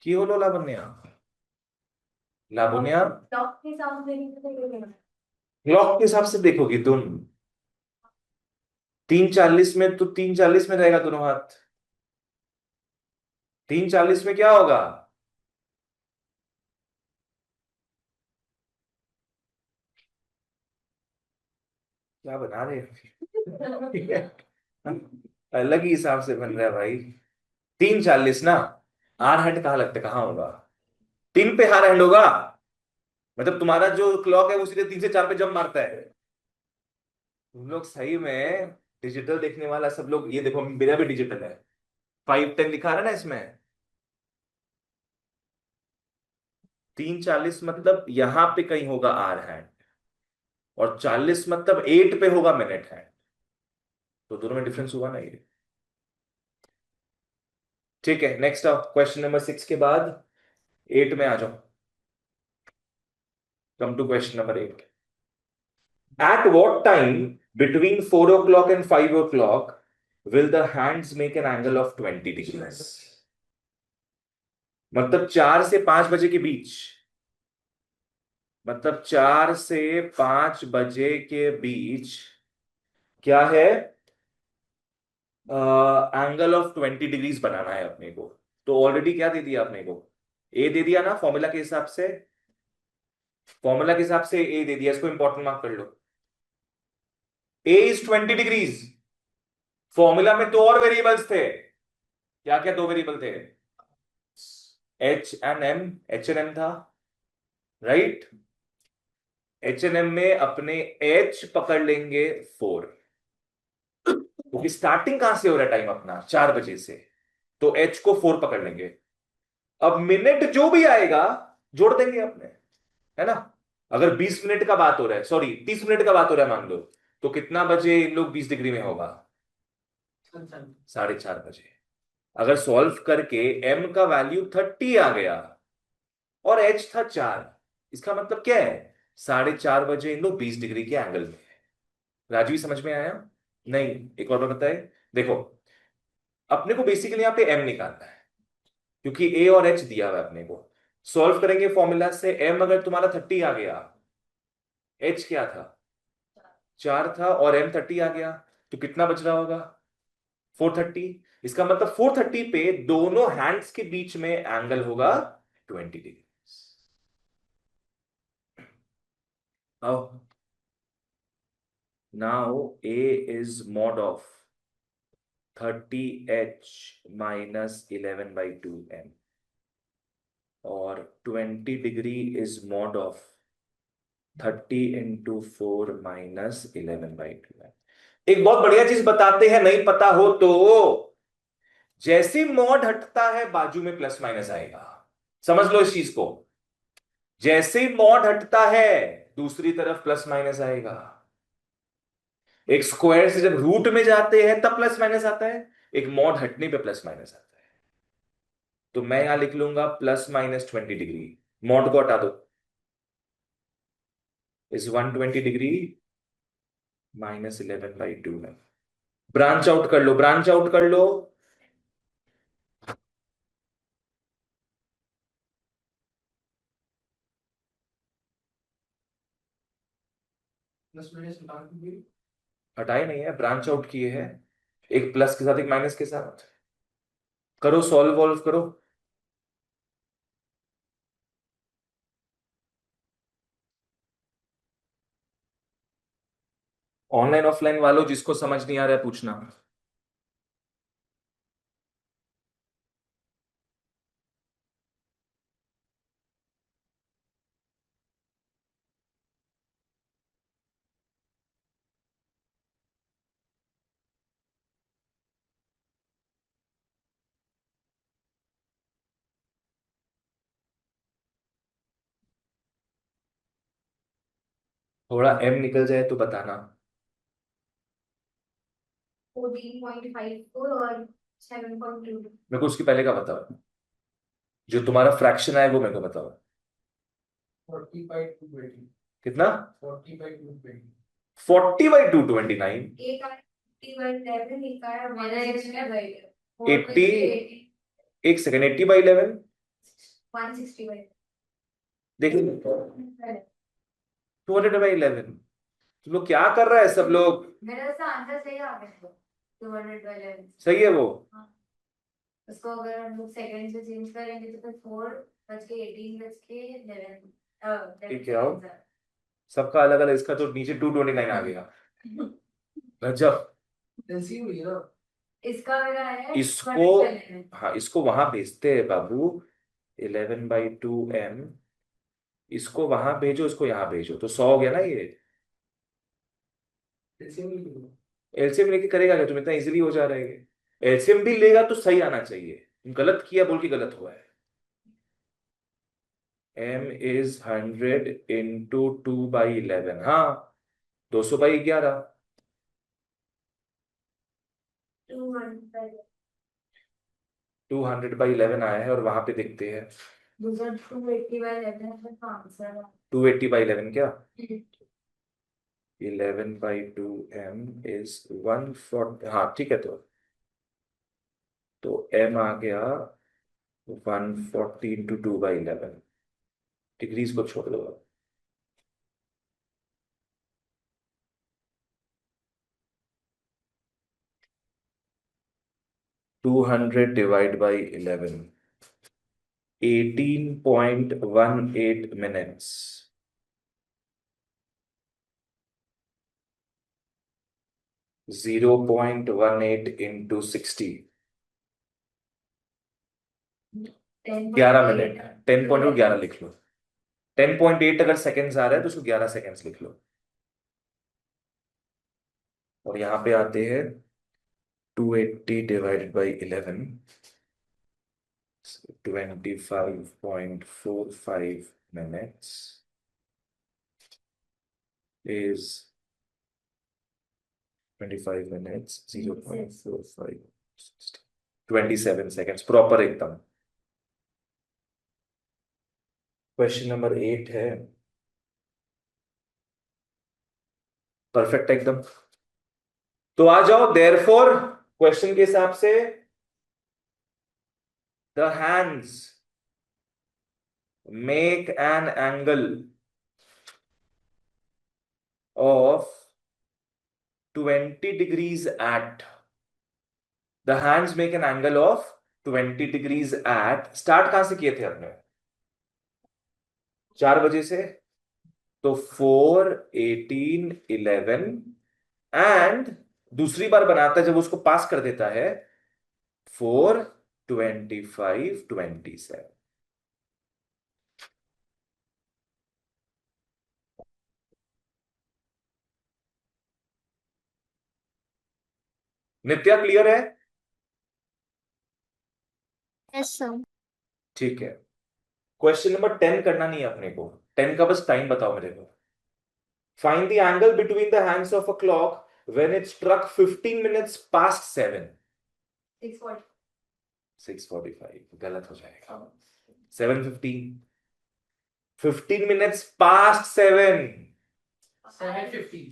Speaker 1: কি হলো লাবণ্যা? लाबोनिया,
Speaker 3: क्लॉक के हिसाब से देखोगे।
Speaker 1: क्लॉक के हिसाब से देखोगी तुम? 340 में तो 340 में रहेगा दोनों हाथ। 340 में क्या होगा? क्या बना रहे हो? अलग ही हिसाब से बन रहा है भाई। 340 ना, आर हैंड कहाँ लगता है, कहाँ होगा? 3 पे हार हैंड होगा। मतलब तुम्हारा जो क्लॉक है वो सीधे 3 से 4 पे जंप मारता है। तुम लोग सही में डिजिटल देखने वाला सब लोग, ये देखो मेरा भी डिजिटल है, 510 लिखा रहा है ना इसमें। 340 मतलब यहां पे कहीं होगा आर हैंड, और 40 मतलब 8 पे होगा मिनट हैंड। तो दोनों में डिफरेंस हुआ ना ये। ठीक है, नेक्स्ट आओ, क्वेश्चन नंबर 6 के बाद 8 में आ जाओ। Come to question number 8। At what time between 4 o'clock and 5 o'clock will the hands make an angle of 20 degrees? मतलब 4 से 5 बजे के बीच, मतलब 4 से 5 बजे के बीच क्या है, एंगल ऑफ 20 डिग्रीज बनाना है अपने को। तो ऑलरेडी क्या दे दिया अपने को, ए दे दिया ना फॉर्मूला के हिसाब से। फॉर्मूला के हिसाब से ए दे दिया, इसको इंपॉर्टेंट मार्क कर लो। ए इज 20 डिग्रीज। फॉर्मूला में दो और वेरिएबल्स थे, क्या क्या दो वेरिएबल थे? H&M, H&M था, राइट। H&M में अपने H पकड़ लेंगे 4, क्योंकि स्टार्टिंग कहां से हो रहा है टाइम अपना, 4 बजे से, तो H को 4 पकड़ लेंगे। अब मिनट जो भी आएगा जोड़ देंगे अपने, है ना। अगर 20 मिनट का बात हो रहा है, सॉरी 30 मिनट का बात हो रहा है मान लो, तो कितना बजे इन लोग 20 डिग्री में होगा? 4:30 बजे। अगर सॉल्व करके m का वैल्यू 30 आ गया और h था 4, इसका मतलब क्या है, 4:30 बजे इन लोग 20 डिग्री के एंगल में है। राजवी समझ में आया? नहीं, एक और बार बताए। देखो, अपने को बेसिकली यहाँ पे m निकालना है, क्योंकि a और h दिया हुआ है अपने को। सॉल्व करेंगे फॉर्मूला से, m अगर तुम्हारा 30 आ गया, h क्या था, 4 था, और m 30 आ गया, तो कितना बच रहा होगा, 430। इसका मतलब 430 पे दोनों हैंड्स के बीच में एंगल होगा 20 degree. Now A is mod of 30H minus 11/2M, और 20 degree is mod of 30 into 4 minus 11/2M। एक बहुत बढ़िया चीज बताते हैं, नहीं पता हो तो, जैसे मॉड हटता है बाजू में प्लस माइनस आएगा। समझ लो इस चीज को, जैसे मॉड हटता है दूसरी तरफ प्लस माइनस आएगा। एक स्क्वायर से जब रूट में जाते हैं तब प्लस माइनस आता है, एक मॉड हटने पे प्लस माइनस आता है। तो मैं यहां लिख लूंगा +-20 डिग्री, मॉड को हटा दो, इस 120 डिग्री -11/2 है। ब्रांच आउट कर लो, ब्रांच आउट कर लो।
Speaker 2: प्लस माइनस निकाल दूंगी।
Speaker 1: हटाए नहीं है, ब्रांच आउट किए हैं, एक प्लस के साथ एक माइनस के साथ। करो, सॉल्व वॉल्व करो। ऑनलाइन ऑफलाइन वालों जिसको समझ नहीं आ रहा है पूछना। थोड़ा एम निकल जाए तो बताना।
Speaker 3: 14.54 और 7.2।
Speaker 1: मेरे को उसकी पहले का बताओ, जो तुम्हारा फ्रैक्शन है वो मेरे को बताओ।
Speaker 2: 40/220।
Speaker 1: कितना?
Speaker 2: 40/220।
Speaker 1: 40/229।
Speaker 3: एक आया 50/11, एक आया 160/11।
Speaker 1: 80, एक सेकेंड, 80/11
Speaker 3: 160/11।
Speaker 1: देखिए, 200/11। तुम लोग क्या कर रहा है सब लोग?
Speaker 3: मेरा वैसे आंसर सही आ गया। 200/11।
Speaker 1: सही है वो?
Speaker 3: हाँ। उसको अगर हम लोग सेकंड से चेंज करेंगे तो फिर 4 बज के 18 बज के 11।
Speaker 1: ठीक है, आओ। सबका अलग अलग, इसका तो नीचे 229 आ गया। गजब।
Speaker 2: एलसीएम हुई है ना।
Speaker 3: इसका मेरा है
Speaker 1: इसको,
Speaker 3: 211।
Speaker 1: हाँ इसको वहां भेजते हैं बाबू, 11/2m। इसको वहां भेजो, इसको यहाँ भेजो, तो 100 हो गया ना ये।
Speaker 2: एलसीएम हुई है।
Speaker 1: एलसीएम लेके करेगा क्या, तुम इतना इजीली हो जा रहा है ये। एलसीएम भी लेगा तो सही आना चाहिए, गलत किया बोल के गलत हुआ है। m इज 100 × 2/11, हाँ 200/11।
Speaker 3: 200।
Speaker 1: 200/11 आया है, और वहां पे देखते हैं
Speaker 3: दूसरा 280/11 है तो आंसर है।
Speaker 1: 280/11 क्या? 11/2m इज 140, हाँ ठीक है। तो m आ गया 140 × 2/11। डिग्रीज को छोड़ दो। 200 / 11, 18.18 minutes। 0.18 × 60, 11 मिनट। 10.11 लिख लो। 10.8 अगर सेकेंड्स आ रहा है तो उसको 11 सेकेंड्स लिख लो। और यहाँ पे आते हैं 280 / 11, 25.45 minutes is 25 minutes, 0.45, 27 seconds proper एकदम। क्वेश्चन नंबर 8 है, परफेक्ट एकदम। तो आ जाओ, देयरफॉर क्वेश्चन के हिसाब से the hands make an angle of 20 degrees at, the hands make an angle of 20 degrees at, start कहां से किए थे आपने? 4 बजे से। तो 4, 18, 11, एंड दूसरी बार बनाता है जब उसको पास कर देता है 4, 25, 27। नित्या क्लियर है?
Speaker 4: Yes sir.
Speaker 1: ठीक है। क्वेश्चन नंबर 10 करना नहीं है अपने को, 10 का बस टाइम बताओ मेरे को। Find the angle between the hands of a clock when it struck 15 minutes past 7.
Speaker 3: 6:40.
Speaker 1: 6:45 गलत हो जाएगा. 7:15. 15 minutes past 7.
Speaker 2: 7:50.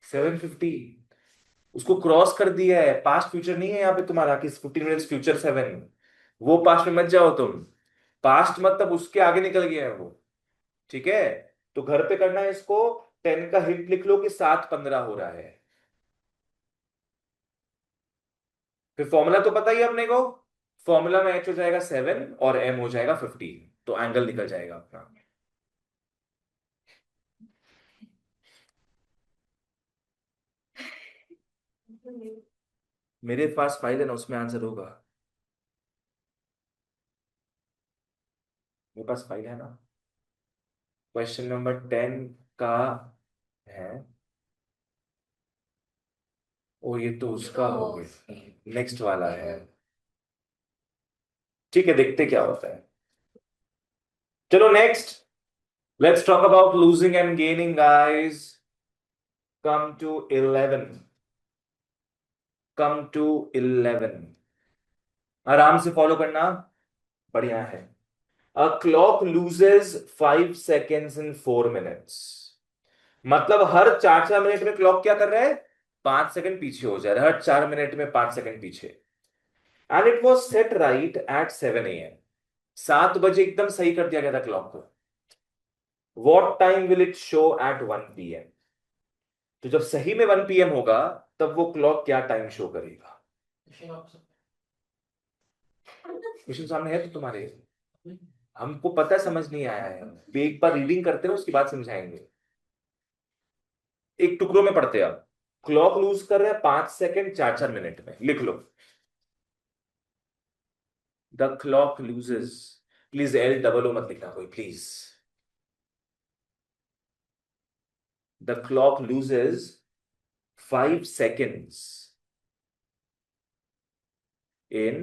Speaker 1: 7:50. उसको क्रॉस कर दिया है. पास्ट फ्यूचर नहीं है यहाँ पे तुम्हारा कि 15 मिनट्स फ्यूचर 7. वो पास्ट में मत जाओ तुम. पास्ट मतलब उसके आगे निकल गया है वो. ठीक है. तो घर पे करना है इसको. 10 का हिंट लिख लो कि 7:15 हो रहा है. फिर फॉर्मूला तो पता ही है अपने को. फॉर्मूला में एच हो जाएगा 7 और एम हो जाएगा 15. तो एंगल निकल जाएगा अपना. मेरे पास फाइल है ना, उसमें आंसर होगा. मेरे पास फाइल है ना. क्वेश्चन नंबर 10 का है. ओ ये तो उसका हो गया. नेक्स्ट वाला है. ठीक है, देखते क्या होता है. चलो next. Let's talk about losing and gaining guys. Come to 11. Come to 11. आराम से फॉलो करना. बढ़िया है. A clock loses 5 seconds in 4 minutes. मतलब हर 4-4 मिनट में क्लॉक क्या कर रहा है? 5 सेकंड पीछे हो जा रहा है. हर 4 मिनट में 5 सेकंड पीछे. And it was set right at 7 AM. 7 बजे एकदम सही कर दिया गया था क्लॉक को. What time will it show at 1 PM? तो जब सही में 1 PM होगा तब वो क्लॉक क्या टाइम शो करेगा? क्वेश्चन सामने है तो तुम्हारे. हमको पता है, समझ नहीं आया है. एक बार रीडिंग करते हैं उसके बाद समझाएंगे. एक टुकड़ों में पढ़ते हैं अब. क्लॉक लूज कर रहे हैं 5 सेकंड 4-4 मिनट में. लिख लो. The clock loses. Please LOO मत लिखना कोई please. The clock loses 5 seconds in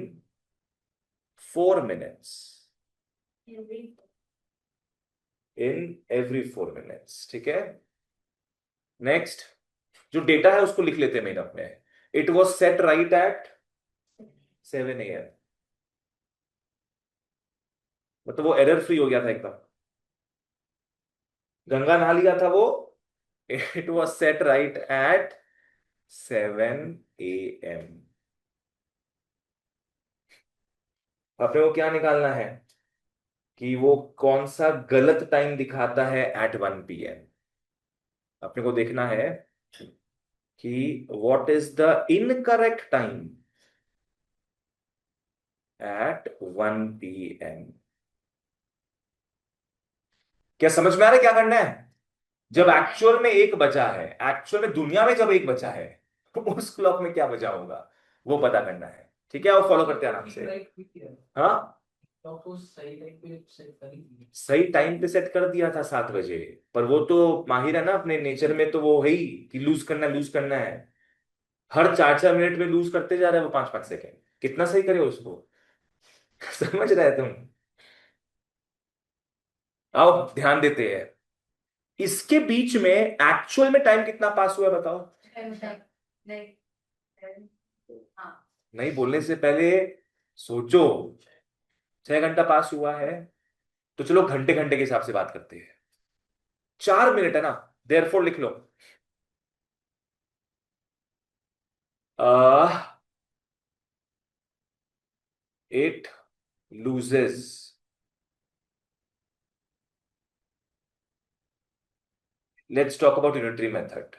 Speaker 1: 4 minutes. In every 4 minutes. ठीक है. नेक्स्ट. जो डेटा है उसको लिख लेते हैं मेन अपने. It was set right at 7 AM. मतलब वो एरर फ्री हो गया था एकदम. गंगा नहा लिया था वो. It was set right at 7 AM. अपने को क्या निकालना है कि वो कौन सा गलत टाइम दिखाता है एट 1 PM. अपने को देखना है कि what is the incorrect time at 1 PM. क्या समझ में आ रहा है क्या करना है? जब एक्चुअल में 1 बजा है, एक्चुअल में दुनिया में जब 1 बजा है तो उस क्लॉक में क्या बजा होगा वो पता करना है. ठीक है. वो फॉलो करते हैं आराम से. हाँ, सही टाइम पे सेट कर दिया था 7 बजे. पर वो तो माहिर है ना अपने नेचर में. तो वो है ही कि लूज करना है. हर 4-4 मिनट में लूज करते जा रहे हैं वो 5-5 सेकंड. कितना सही करे उसको. समझ रहे हैं तुम? आओ ध्यान देते हैं. इसके बीच में एक्चुअल में टाइम कितना पास हुआ है बताओ.
Speaker 3: नहीं. हाँ.
Speaker 1: नहीं बोलने से पहले सोचो. 6 घंटा पास हुआ है. तो चलो घंटे घंटे के हिसाब से बात करते हैं. 4 मिनट है ना. देयरफॉर लिख लो. It loses. Let's talk about unitary method.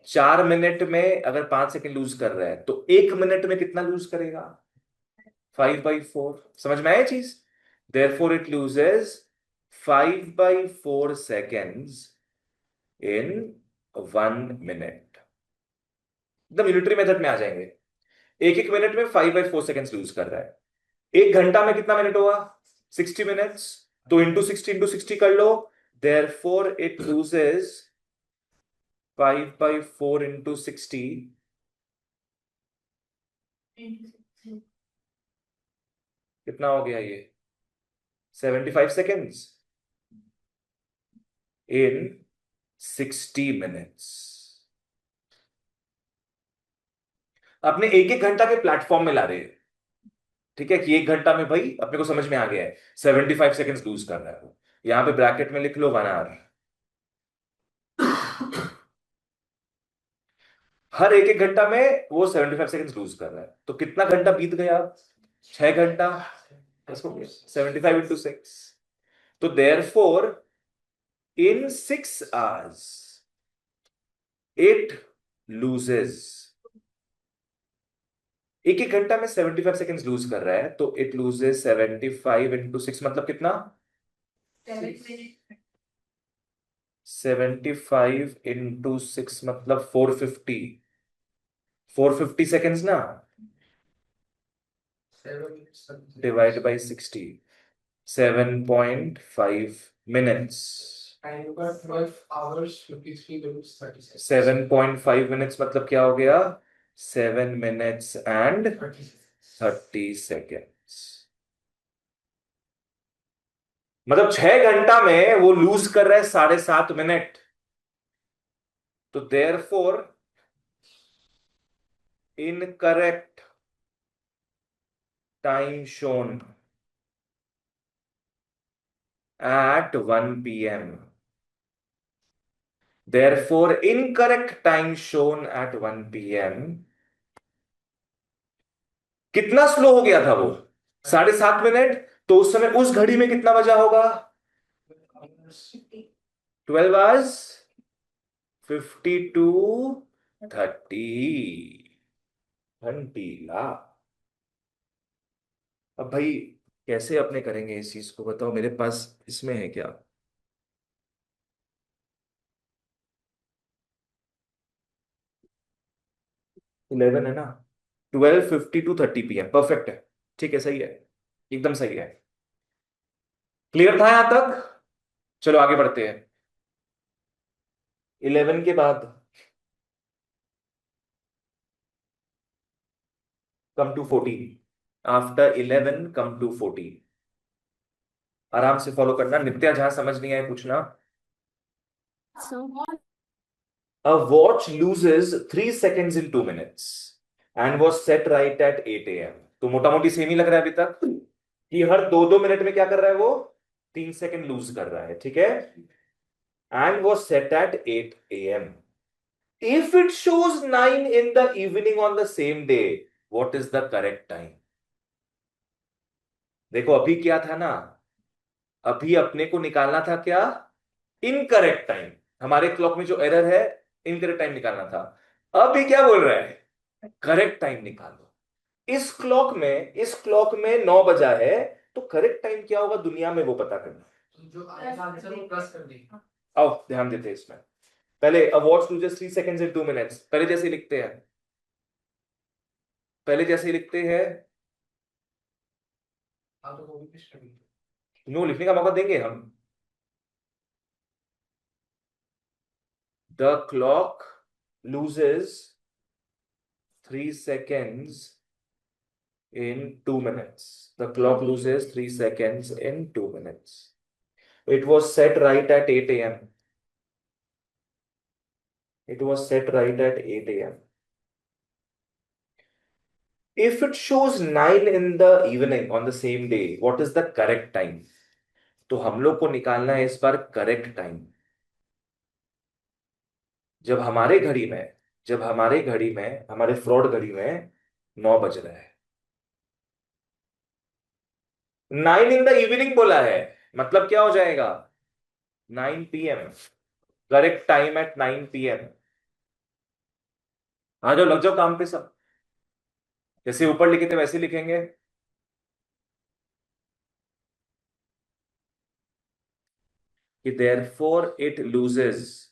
Speaker 1: 4 minute में अगर 5 सेकंड लूज कर रहा है तो 1 मिनट में कितना लूज करेगा? 5/4. समझ में आया चीज? Therefore it loses 5/4 seconds in 1 minute. एकदम यूनिटरी मेथड में आ जाएंगे. 1-1 मिनट में 5/4 seconds लूज कर रहा है. 1 घंटा में कितना मिनट होगा? 60 minutes. तो इंटू 60 कर लो. Therefore it loses 5/4 into 60. कितना हो गया ये? 75 seconds in 60 minutes. अपने एक एक घंटा के प्लेटफॉर्म में ला रहे हैं। ठीक है कि एक घंटा में भाई अपने को समझ में आ गया है 75 सेकेंड्स लूज कर रहा है वो। यहां पे ब्रैकेट में लिख लो 1 आवर। हर एक एक घंटा में वो 75 सेकेंड्स लूज कर रहा है, तो कितना घंटा बीत गया? 6 घंटा। 75 into 6। तो therefore in 6 hours it loses, एक एक घंटा में 75 सेकेंड्स लूज कर रहा है, तो इट लूजेस 75 into 6 मतलब कितना?
Speaker 3: 7 minutes.
Speaker 1: 75 into 6 मतलब 450। 450 सेकेंड्स ना,
Speaker 2: 7
Speaker 1: डिवाइड बाई 60, 7.5 मिनट्स।
Speaker 2: टाइम का 12 hours 53 minutes 30 seconds
Speaker 1: 7.5 मिनट्स मतलब क्या हो गया? 7 minutes and
Speaker 2: 30 seconds
Speaker 1: 30 seconds। मतलब 6 घंटा में वो लूज कर रहा है 7.5 मिनट। तो therefore incorrect time shown at 1 p.m. Therefore, incorrect time shown at 1 p.m. कितना स्लो हो गया था वो? 7.5 मिनट। तो उस समय उस घड़ी में कितना बजा होगा? 12 hours 52:30 घंटीला। अब भाई कैसे अपने करेंगे इस चीज को, बताओ मेरे पास इसमें है क्या? 11 है ना, 12:52:30 p.m. परफेक्ट है। ठीक है, सही है, एकदम सही है। क्लियर था यहां तक? चलो आगे बढ़ते हैं। 11 के बाद come to 14। After 11 come to 14। आराम से फॉलो करना, नित्या जहां समझ नहीं आए पूछना।
Speaker 4: So
Speaker 1: A watch loses 3 seconds in 2 minutes and was set right at 8 a.m. तो मोटा मोटी सेम ही लग रहा है अभी तक कि हर 2-2 मिनट में क्या कर रहा है वो? 3 सेकंड लूज कर रहा है, ठीक है। And was set at 8 a.m. If it shows 9 in the evening on the same day, what is the correct time? देखो अभी क्या था ना, अभी अपने को निकालना था क्या? Incorrect time. हमारे क्लॉक में जो एरर है, इनकरेक्ट टाइम निकालना था। अभी क्या बोल रहा है? करेक्ट टाइम निकालो। इस क्लॉक में 9 बजा है, तो करेक्ट टाइम क्या होगा दुनिया में वो पता करना।
Speaker 2: जो आएगा आंसर वो प्लस कर देगा
Speaker 1: आओ ध्यान देते हैं इसमें। पहले a watch loses 3 seconds in 2 minutes, पहले जैसे ही लिखते हैं, पहले जैसे ही लिखते हैं।
Speaker 2: आप तो वो भी पिछड़ गई
Speaker 1: नो लिखने का मौका देंगे हम। The clock loses 3 seconds in 2 minutes. The clock loses 3 seconds in 2 minutes. It was set right at 8 a.m. It was set right at 8 a.m. If it shows 9 in the evening on the same day, what is the correct time? तो हम लोग को निकालना है इस बार करेक्ट टाइम। जब हमारे घड़ी में हमारे फ्रॉड घड़ी में 9 बज रहा है, 9 इन द इवनिंग बोला है, मतलब क्या हो जाएगा? 9 p.m. Correct time eight 9 p.m. आ जाओ, लग जाओ काम पे सब। जैसे ऊपर लिखे थे वैसे ही लिखेंगे कि देयरफॉर इट लूजेस,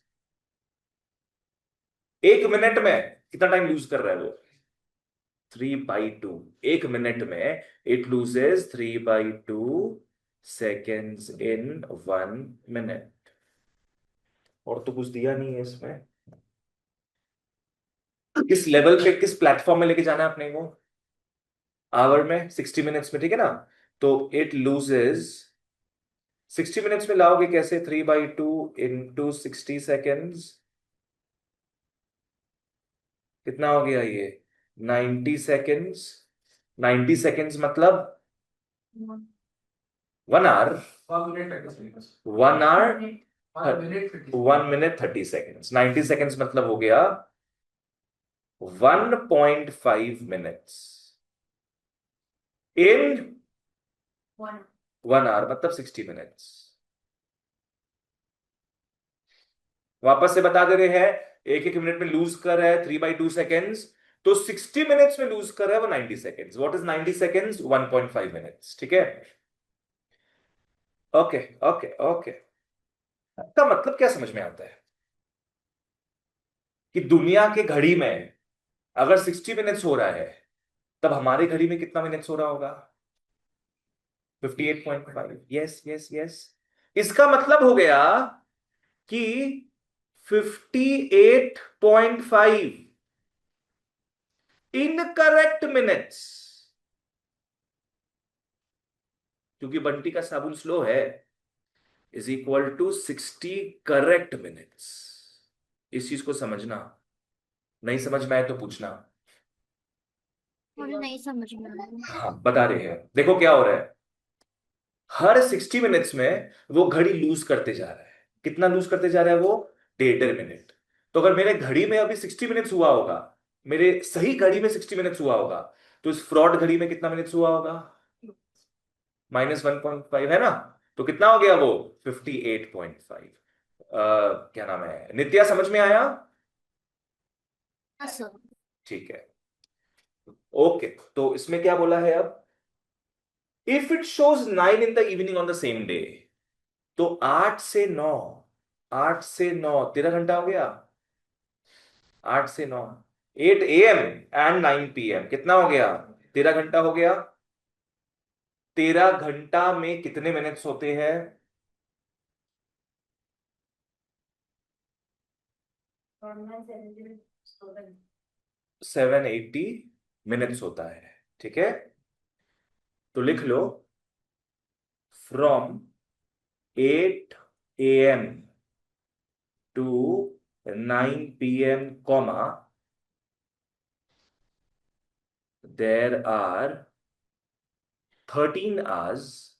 Speaker 1: 1 मिनट में कितना टाइम लूज कर रहा है वो? 3/2। 1 मिनट में it loses 3/2 seconds in 1 minute। और तो कुछ दिया नहीं है इसमें। किस लेवल पे, किस प्लेटफॉर्म में लेके जाना है अपने को? आवर में, 60 मिनट्स में, ठीक है ना। तो इट लूजेस 60 मिनट्स में लाओगे कैसे? 3/2 into 60 seconds, कितना हो गया ये? 90 सेकेंड्स, 90 सेकेंड्स मतलब 1 hour, 1 hour
Speaker 2: 1 minute 50
Speaker 1: 1 minute 30 seconds. 90 seconds मतलब हो गया 1.5 मिनट्स इन 1 आवर, मतलब 60 मिनट्स। वापस से बता दे रहे हैं, एक एक मिनट में लूज कर रहा है 3/2 सेकेंड्स, तो 60 मिनट्स में लूज कर रहा है वो 90 seconds. What is 90 seconds? 1.5 minutes. ठीक है, ओके ओके ओके। का मतलब क्या समझ में आता है कि दुनिया के घड़ी में अगर 60 मिनट्स हो रहा है, तब हमारे घड़ी में कितना मिनट्स हो रहा होगा? 58.5। Yes yes yes. इसका मतलब हो गया कि 58.5 इनकरेक्ट मिनट्स, क्योंकि बंटी का साबुन स्लो है, is equal to 60 correct minutes. इस चीज को समझना, नहीं समझ में आए तो पूछना।
Speaker 4: मुझे नहीं समझ में आ रहा।
Speaker 1: हाँ बता रहे हैं, देखो क्या हो रहा है। हर 60 मिनट्स में वो घड़ी लूज करते जा रहा है। कितना लूज करते जा रहा है वो? 1.5 मिनट। तो अगर मेरे घड़ी में अभी 60 मिनट्स हुआ होगा, मेरे सही घड़ी में 60 मिनट्स हुआ होगा, तो इस फ्रॉड घड़ी में कितना मिनट्स हुआ होगा? -1.5 है ना। तो कितना हो गया वो? 58.5। क्या नाम है, नित्या, समझ में आया?
Speaker 4: हाँ सर।
Speaker 1: ठीक है, ओके। तो इसमें क्या बोला है अब? If it shows 9 in the evening on the same day, तो 8 से 9, 8 से 9 13 घंटा हो गया। 8 से 9, 8 AM एंड 9 PM, कितना हो गया? 13 घंटा हो गया। 13 घंटा में कितने मिनट्स होते हैं? 780 मिनट्स होता है। ठीक है, तो लिख लो, from 8 AM to 9 PM, comma, there are 13 hours.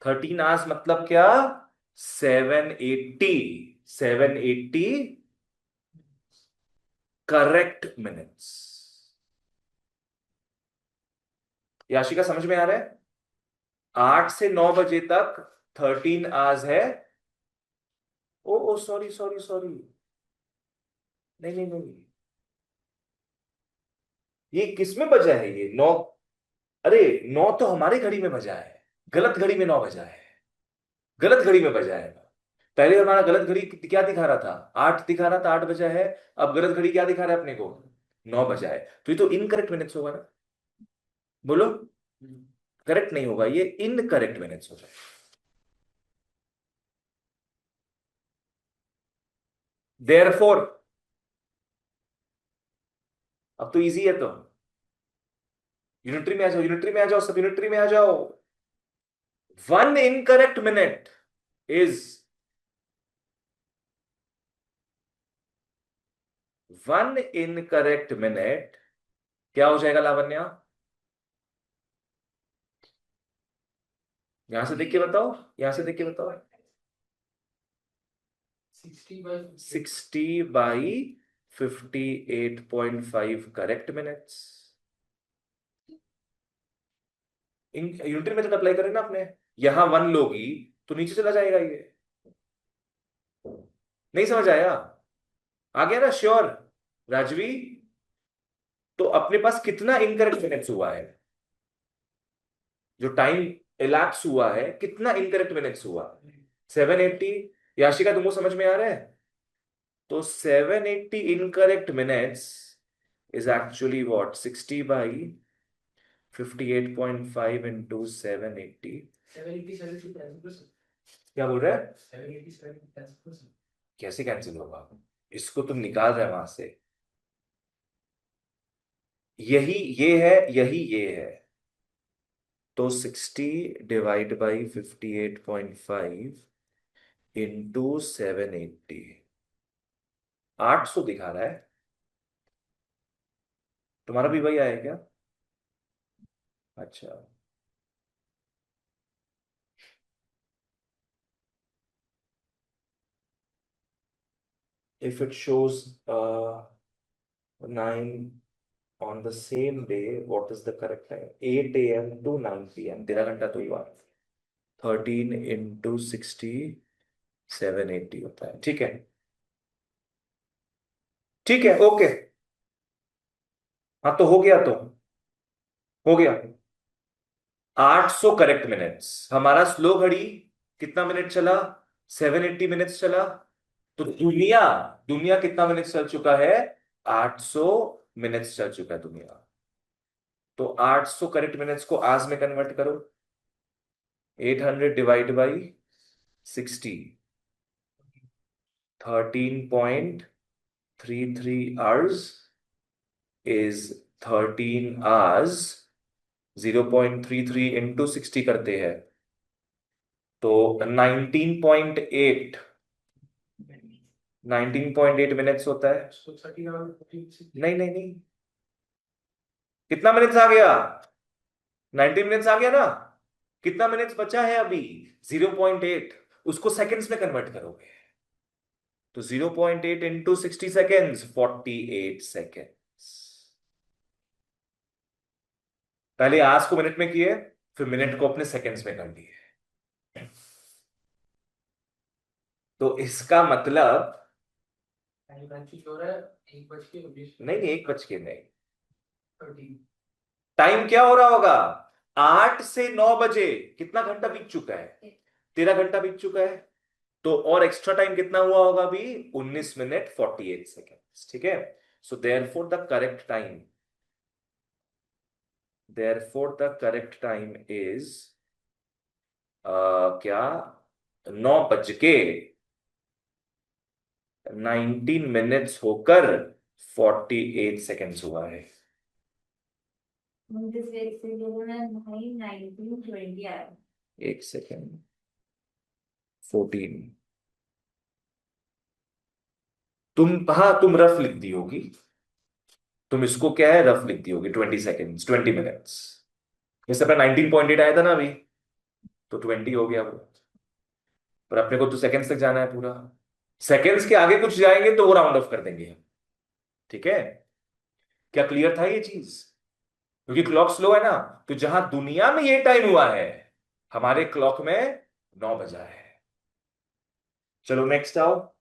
Speaker 1: 13 hours मतलब क्या? 780, 780 करेक्ट मिनट्स। याशिका समझ में आ रहा है? 8 से 9 बजे तक 13 आवर्स है। ओ ओ, सॉरी सॉरी सॉरी, नहीं नहीं नहीं, ये किस में बजा है ये 9? अरे 9 तो हमारी घड़ी में बजा है, गलत घड़ी में 9 बजा है, गलत घड़ी में बजा है। पहले हमारा गलत घड़ी क्या दिखा रहा था? 8 दिखा रहा था, 8 बजा है। अब गलत घड़ी क्या दिखा रहा है अपने को? 9 बजा है। तो ये तो इनकरेक्ट मिनट्स होगा ना, बोलो। करेक्ट नहीं होगा, ये इनकरेक्ट मिनट्स हो जाए। देयरफॉर, अब तो इजी है, तो यूनिटरी में आ जाओ, यूनिटरी में आ जाओ, सब यूनिटरी में आ जाओ। 1 incorrect minute is 1 incorrect minute, क्या हो जाएगा लावण्या? यहां से देख के बताओ, यहां से देख के बताओ। 60/58.5 correct minutes. Unitary method apply करें ना आपने, यहां 1 लोगी तो नीचे चला जाएगा ये। नहीं समझ आया? आ गया ना? श्योर राजवी? तो अपने पास कितना इनकरेक्ट मिनट्स हुआ है? जो टाइम elapse हुआ है, कितना इनकरेक्ट मिनट्स हुआ? 780। याशिका तुमको समझ में आ रहा है? तो 780 incorrect minutes is actually what? 60/58.5 into 780।
Speaker 2: 787 cancel.
Speaker 1: क्या बोल रहा है?
Speaker 2: 787 कैंसिल।
Speaker 1: कैसे कैंसिल होगा? इसको तुम निकाल रहे हो वहां से, यही ये है, यही ये है। तो 60/58.5 इंटू 780, 800 दिखा रहा है। तुम्हारा भी वही आया है क्या? अच्छा। If it shows 9 on the same day, what is the correct time? 8 a.m. to 9 p.m. 13 घंटा तो ही हुआ। 13 into 60, 780 होता है। ठीक है, ठीक है, ओके। हाँ, तो हो गया, तो हो गया। 800 करेक्ट मिनट्स। हमारा स्लो घड़ी कितना मिनट चला? 780 मिनट्स चला। तो दुनिया दुनिया कितना मिनट्स चल चुका है? 800 मिनट्स चल चुका है दुनिया। तो 800 करेक्ट मिनट्स को आवर्स में कन्वर्ट करो। 800 divide by 60, 13.33 hours is 13 hours. 0.33 into 60 करते हैं तो 19.8, 19.8 मिनट्स होता है।
Speaker 2: So 13 hours, 14,
Speaker 1: नहीं, नहीं, नहीं, कितना मिनट्स आ गया? 19 मिनट्स आ गया ना? कितना मिनट्स बचा है अभी? 0.8। उसको सेकंड्स में कन्वर्ट करोगे तो 0.8 इंटू 60 सेकेंड्स, 48 सेकेंड्स। पहले आवर्स को मिनट में किए, फिर मिनट को अपने सेकेंड्स में कर दिए। तो इसका मतलब,
Speaker 2: हो रहा है 1:20।
Speaker 1: नहीं, नहीं, 1 बज के नहीं।
Speaker 2: 13।
Speaker 1: टाइम क्या हो रहा होगा? 8 से 9 बजे कितना घंटा बीत चुका है? 13 घंटा बीत चुका है। तो और एक्स्ट्रा टाइम कितना हुआ होगा अभी? 19 मिनट 48 सेकेंड्स। ठीक है। So therefore the correct time is क्या? 9 बज के 19 मिनट्स होकर 48 सेकेंड्स हुआ है।
Speaker 3: This week से जो है 9, 19, 20 आया।
Speaker 1: 1 सेकेंड, 14। तुम रफ लिख दी होगी। तुम इसको क्या है, रफ लिख दी होगी। 20 सेकेंड्स, 20 मिनट्स। जैसे अपना 19.8 आया था ना अभी, तो 20 हो गया वो। पर अपने को तो सेकेंड्स तक जाना है पूरा। सेकेंड्स के आगे कुछ जाएंगे तो वो राउंड ऑफ कर देंगे हम। ठीक है। क्या क्लियर था ये चीज? क्योंकि क्लॉक स्लो है ना, तो जहां दुनिया में ये टाइम हुआ है, हमारे क्लॉक में 9 बजा है। चलो नेक्स्ट आओ।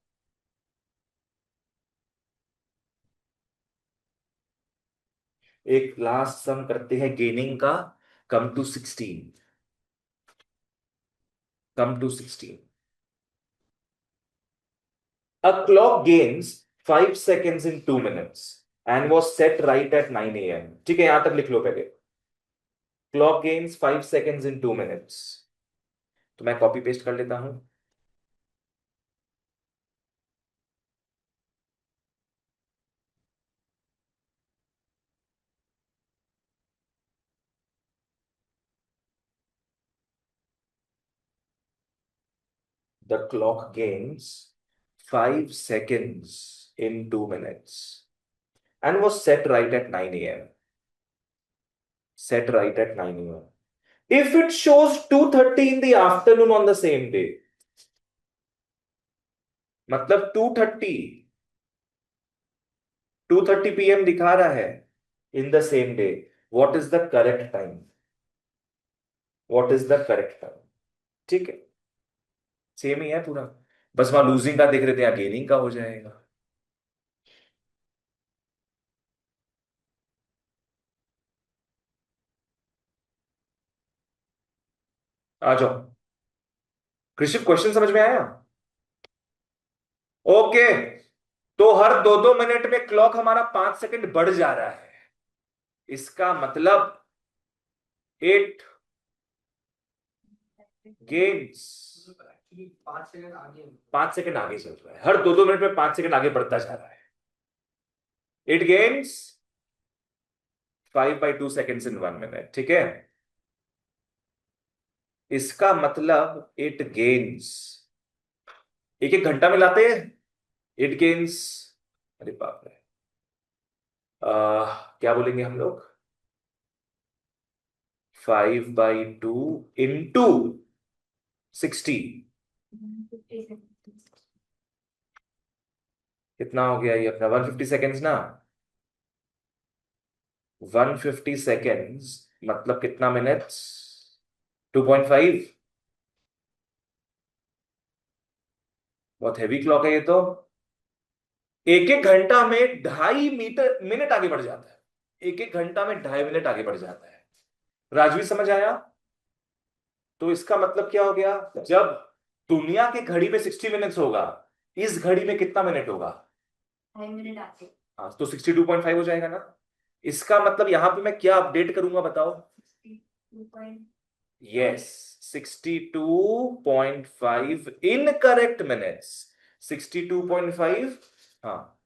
Speaker 1: एक लास्ट सम करते हैं गेनिंग का। Come to 16। A clock gains 5 seconds in 2 minutes and was set right at 9 a.m. ठीक है, यहां तक लिख लो पहले। Clock gains 5 seconds in 2 minutes। तो मैं कॉपी पेस्ट कर लेता हूं। The clock gains 5 seconds in 2 minutes and was set right at 9 a.m. Set right at 9 a.m. If it shows 2:30 in the afternoon on the same day, मतलब 2:30 p.m. दिखा रहा है in the same day, what is the correct time? What is the correct time? ठीक है, सेम ही है पूरा। बस वहां लूजिंग का देख रहे थे, यहाँ गेनिंग का हो जाएगा। आ जाओ। कृषि, क्वेश्चन समझ में आया? ओके। तो हर 2-2 मिनट में क्लॉक हमारा 5 सेकंड बढ़ जा रहा है। इसका मतलब 8 गेन्स।
Speaker 2: एक्चुअली 5 सेकंड आगे है।
Speaker 1: 5 सेकंड आगे चल रहा है, हर 2-2 मिनट में 5 सेकंड आगे बढ़ता जा रहा है। It gains 5/2 seconds in 1 minute। ठीक है। इसका मतलब इट गेन्स, एक एक घंटा मिलाते हैं। इट गेन्स, अरे बाप रे, क्या बोलेंगे हम लोग? 5/2 इंटू 60
Speaker 3: 50 सेकंड।
Speaker 1: कितना हो गया ये अपना? 150 सेकेंड्स ना? 150 सेकेंड्स मतलब कितना मिनट्स? 2.5। बहुत हैवी क्लॉक है ये तो। एक एक घंटा में 2.5 मिनट आगे बढ़ जाता है। एक एक घंटा में 2.5 मिनट आगे बढ़ जाता है। राजवी समझ आया? तो इसका मतलब क्या हो गया? जब दुनिया की घड़ी में 60 मिनट्स होगा, इस घड़ी में कितना मिनट होगा?
Speaker 3: 2.5 मिनट आते।
Speaker 1: हाँ, तो 62.5 हो जाएगा ना। इसका मतलब यहां पे मैं क्या अपडेट करूंगा बताओ?
Speaker 3: 62 पॉइंट।
Speaker 1: Yes, 62.5 incorrect minutes. 62.5। हाँ।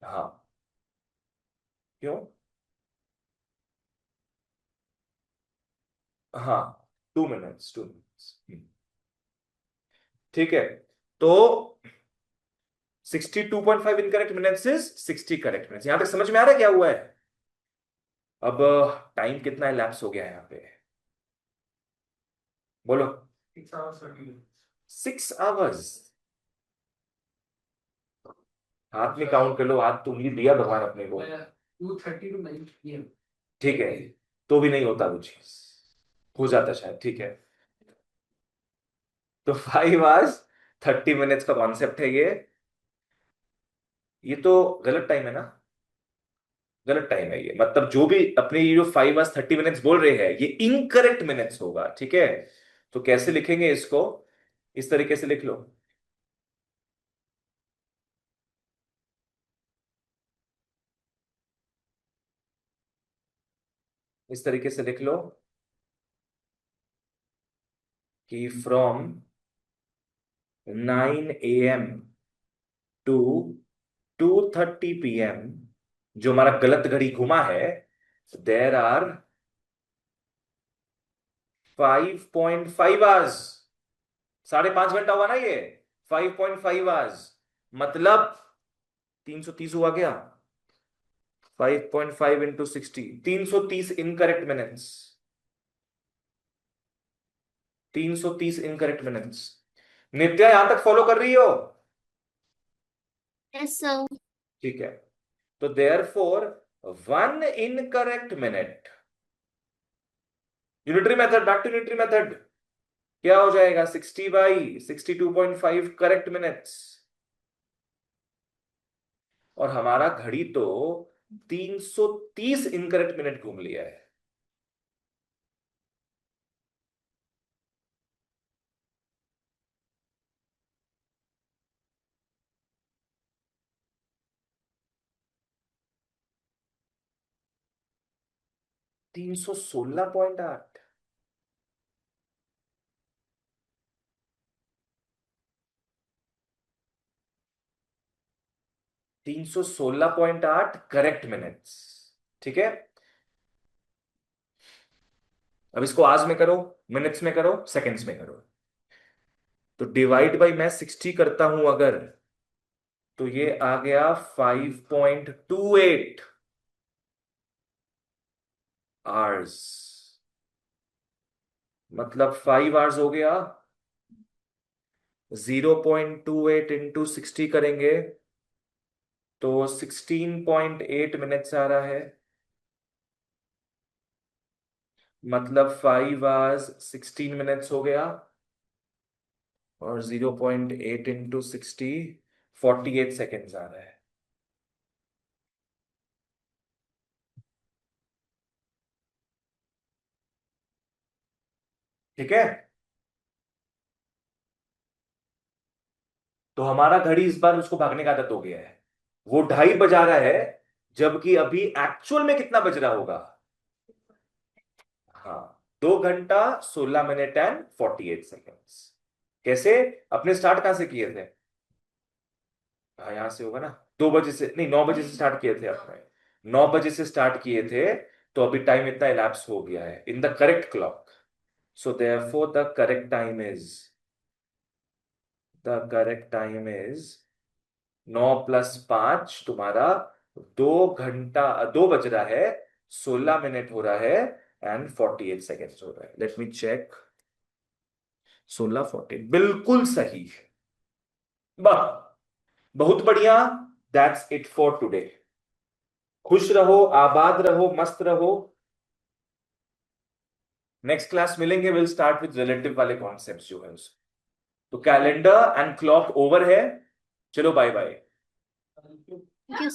Speaker 1: हाँ। क्यों? हाँ, 2 मिनट्स, 2 मिनट्स। ठीक है। तो 62.5 incorrect minutes is 60 correct minutes. यहां तक समझ में आ रहा है क्या हुआ है? अब टाइम कितना लैप्स हो गया है यहाँ पे? बोलो।
Speaker 2: 6 hours 30 minutes।
Speaker 1: 6 आवर्स। हाथ में काउंट कर लो, हाथ तो उंगली दिया भगवान अपने को।
Speaker 2: 2:30 to 9 PM।
Speaker 1: ठीक है, तो भी नहीं होता वो चीज। हो जाता शायद, ठीक है। तो 5 आवर्स 30 मिनट्स का कॉन्सेप्ट है ये। ये तो गलत टाइम है ना? गलत टाइम है ये, मतलब जो भी अपने ये जो 5 आवर्स 30 मिनट्स बोल रहे हैं, ये इनकरेक्ट मिनट्स होगा, ठीक है। तो कैसे लिखेंगे इसको? इस तरीके से लिख लो। इस तरीके से लिख लो कि फ्रॉम 9 AM टू 2:30 PM, जो हमारा गलत घड़ी घुमा है, देर आर 5.5 आवर्स। 5.5 घंटा हुआ ना ये? 5.5 आवर्स मतलब 330 हुआ क्या? 5.5 into 60, 330 incorrect minutes. 330 incorrect minutes. Nitya यहां तक फॉलो कर रही हो?
Speaker 4: Yes sir.
Speaker 1: ठीक है। तो therefore 1 incorrect minute, unitary method, back to unitary method, क्या हो जाएगा? 60/62.5 करेक्ट मिनट्स। और हमारा घड़ी तो 330 इनकरेक्ट मिनट घूम लिया है। 316.8। 316.8 करेक्ट मिनट्स। ठीक है। अब इसको आज में करो, मिनट्स में करो, सेकंड्स में करो। तो डिवाइड बाई मैं 60 करता हूं अगर, तो ये आ गया 5.28 आवर्स। मतलब 5 आवर्स हो गया। 0.28 into 60 करेंगे तो 16.8 मिनट्स आ रहा है। मतलब 5 आवर्स 16 मिनट्स हो गया। और 0.8 into 60, 48 सेकेंड्स आ रहा है। ठीक है। तो हमारा घड़ी इस बार उसको भागने का आदत हो गया है। वो 2:30 बजा रहा है, जबकि अभी एक्चुअल में कितना बज रहा होगा? हाँ, 2 घंटा 16 मिनट एंड 48 सेकेंड्स। कैसे? अपने स्टार्ट कहां से किए थे? हाँ, यहां से होगा ना। 2 बजे से नहीं, 9 बजे से स्टार्ट किए थे अपने। 9 बजे से स्टार्ट किए थे। तो अभी टाइम इतना इलैप्स हो गया है in the correct clock. So therefore the correct time is 9 + 5 तुम्हारा 2 बज रहा है, 16 मिनट हो रहा है एंड 48 सेकेंड्स हो रहा है। Let me check. 16:40 बिल्कुल सही। वाह, बहुत बढ़िया। That's it for today. खुश रहो, आबाद रहो, मस्त रहो। नेक्स्ट क्लास मिलेंगे, विल स्टार्ट विद रिलेटिव वाले कॉन्सेप्ट्स जो है उसमें। तो कैलेंडर एंड क्लॉक ओवर है। चलो बाय बाय।
Speaker 4: Thank you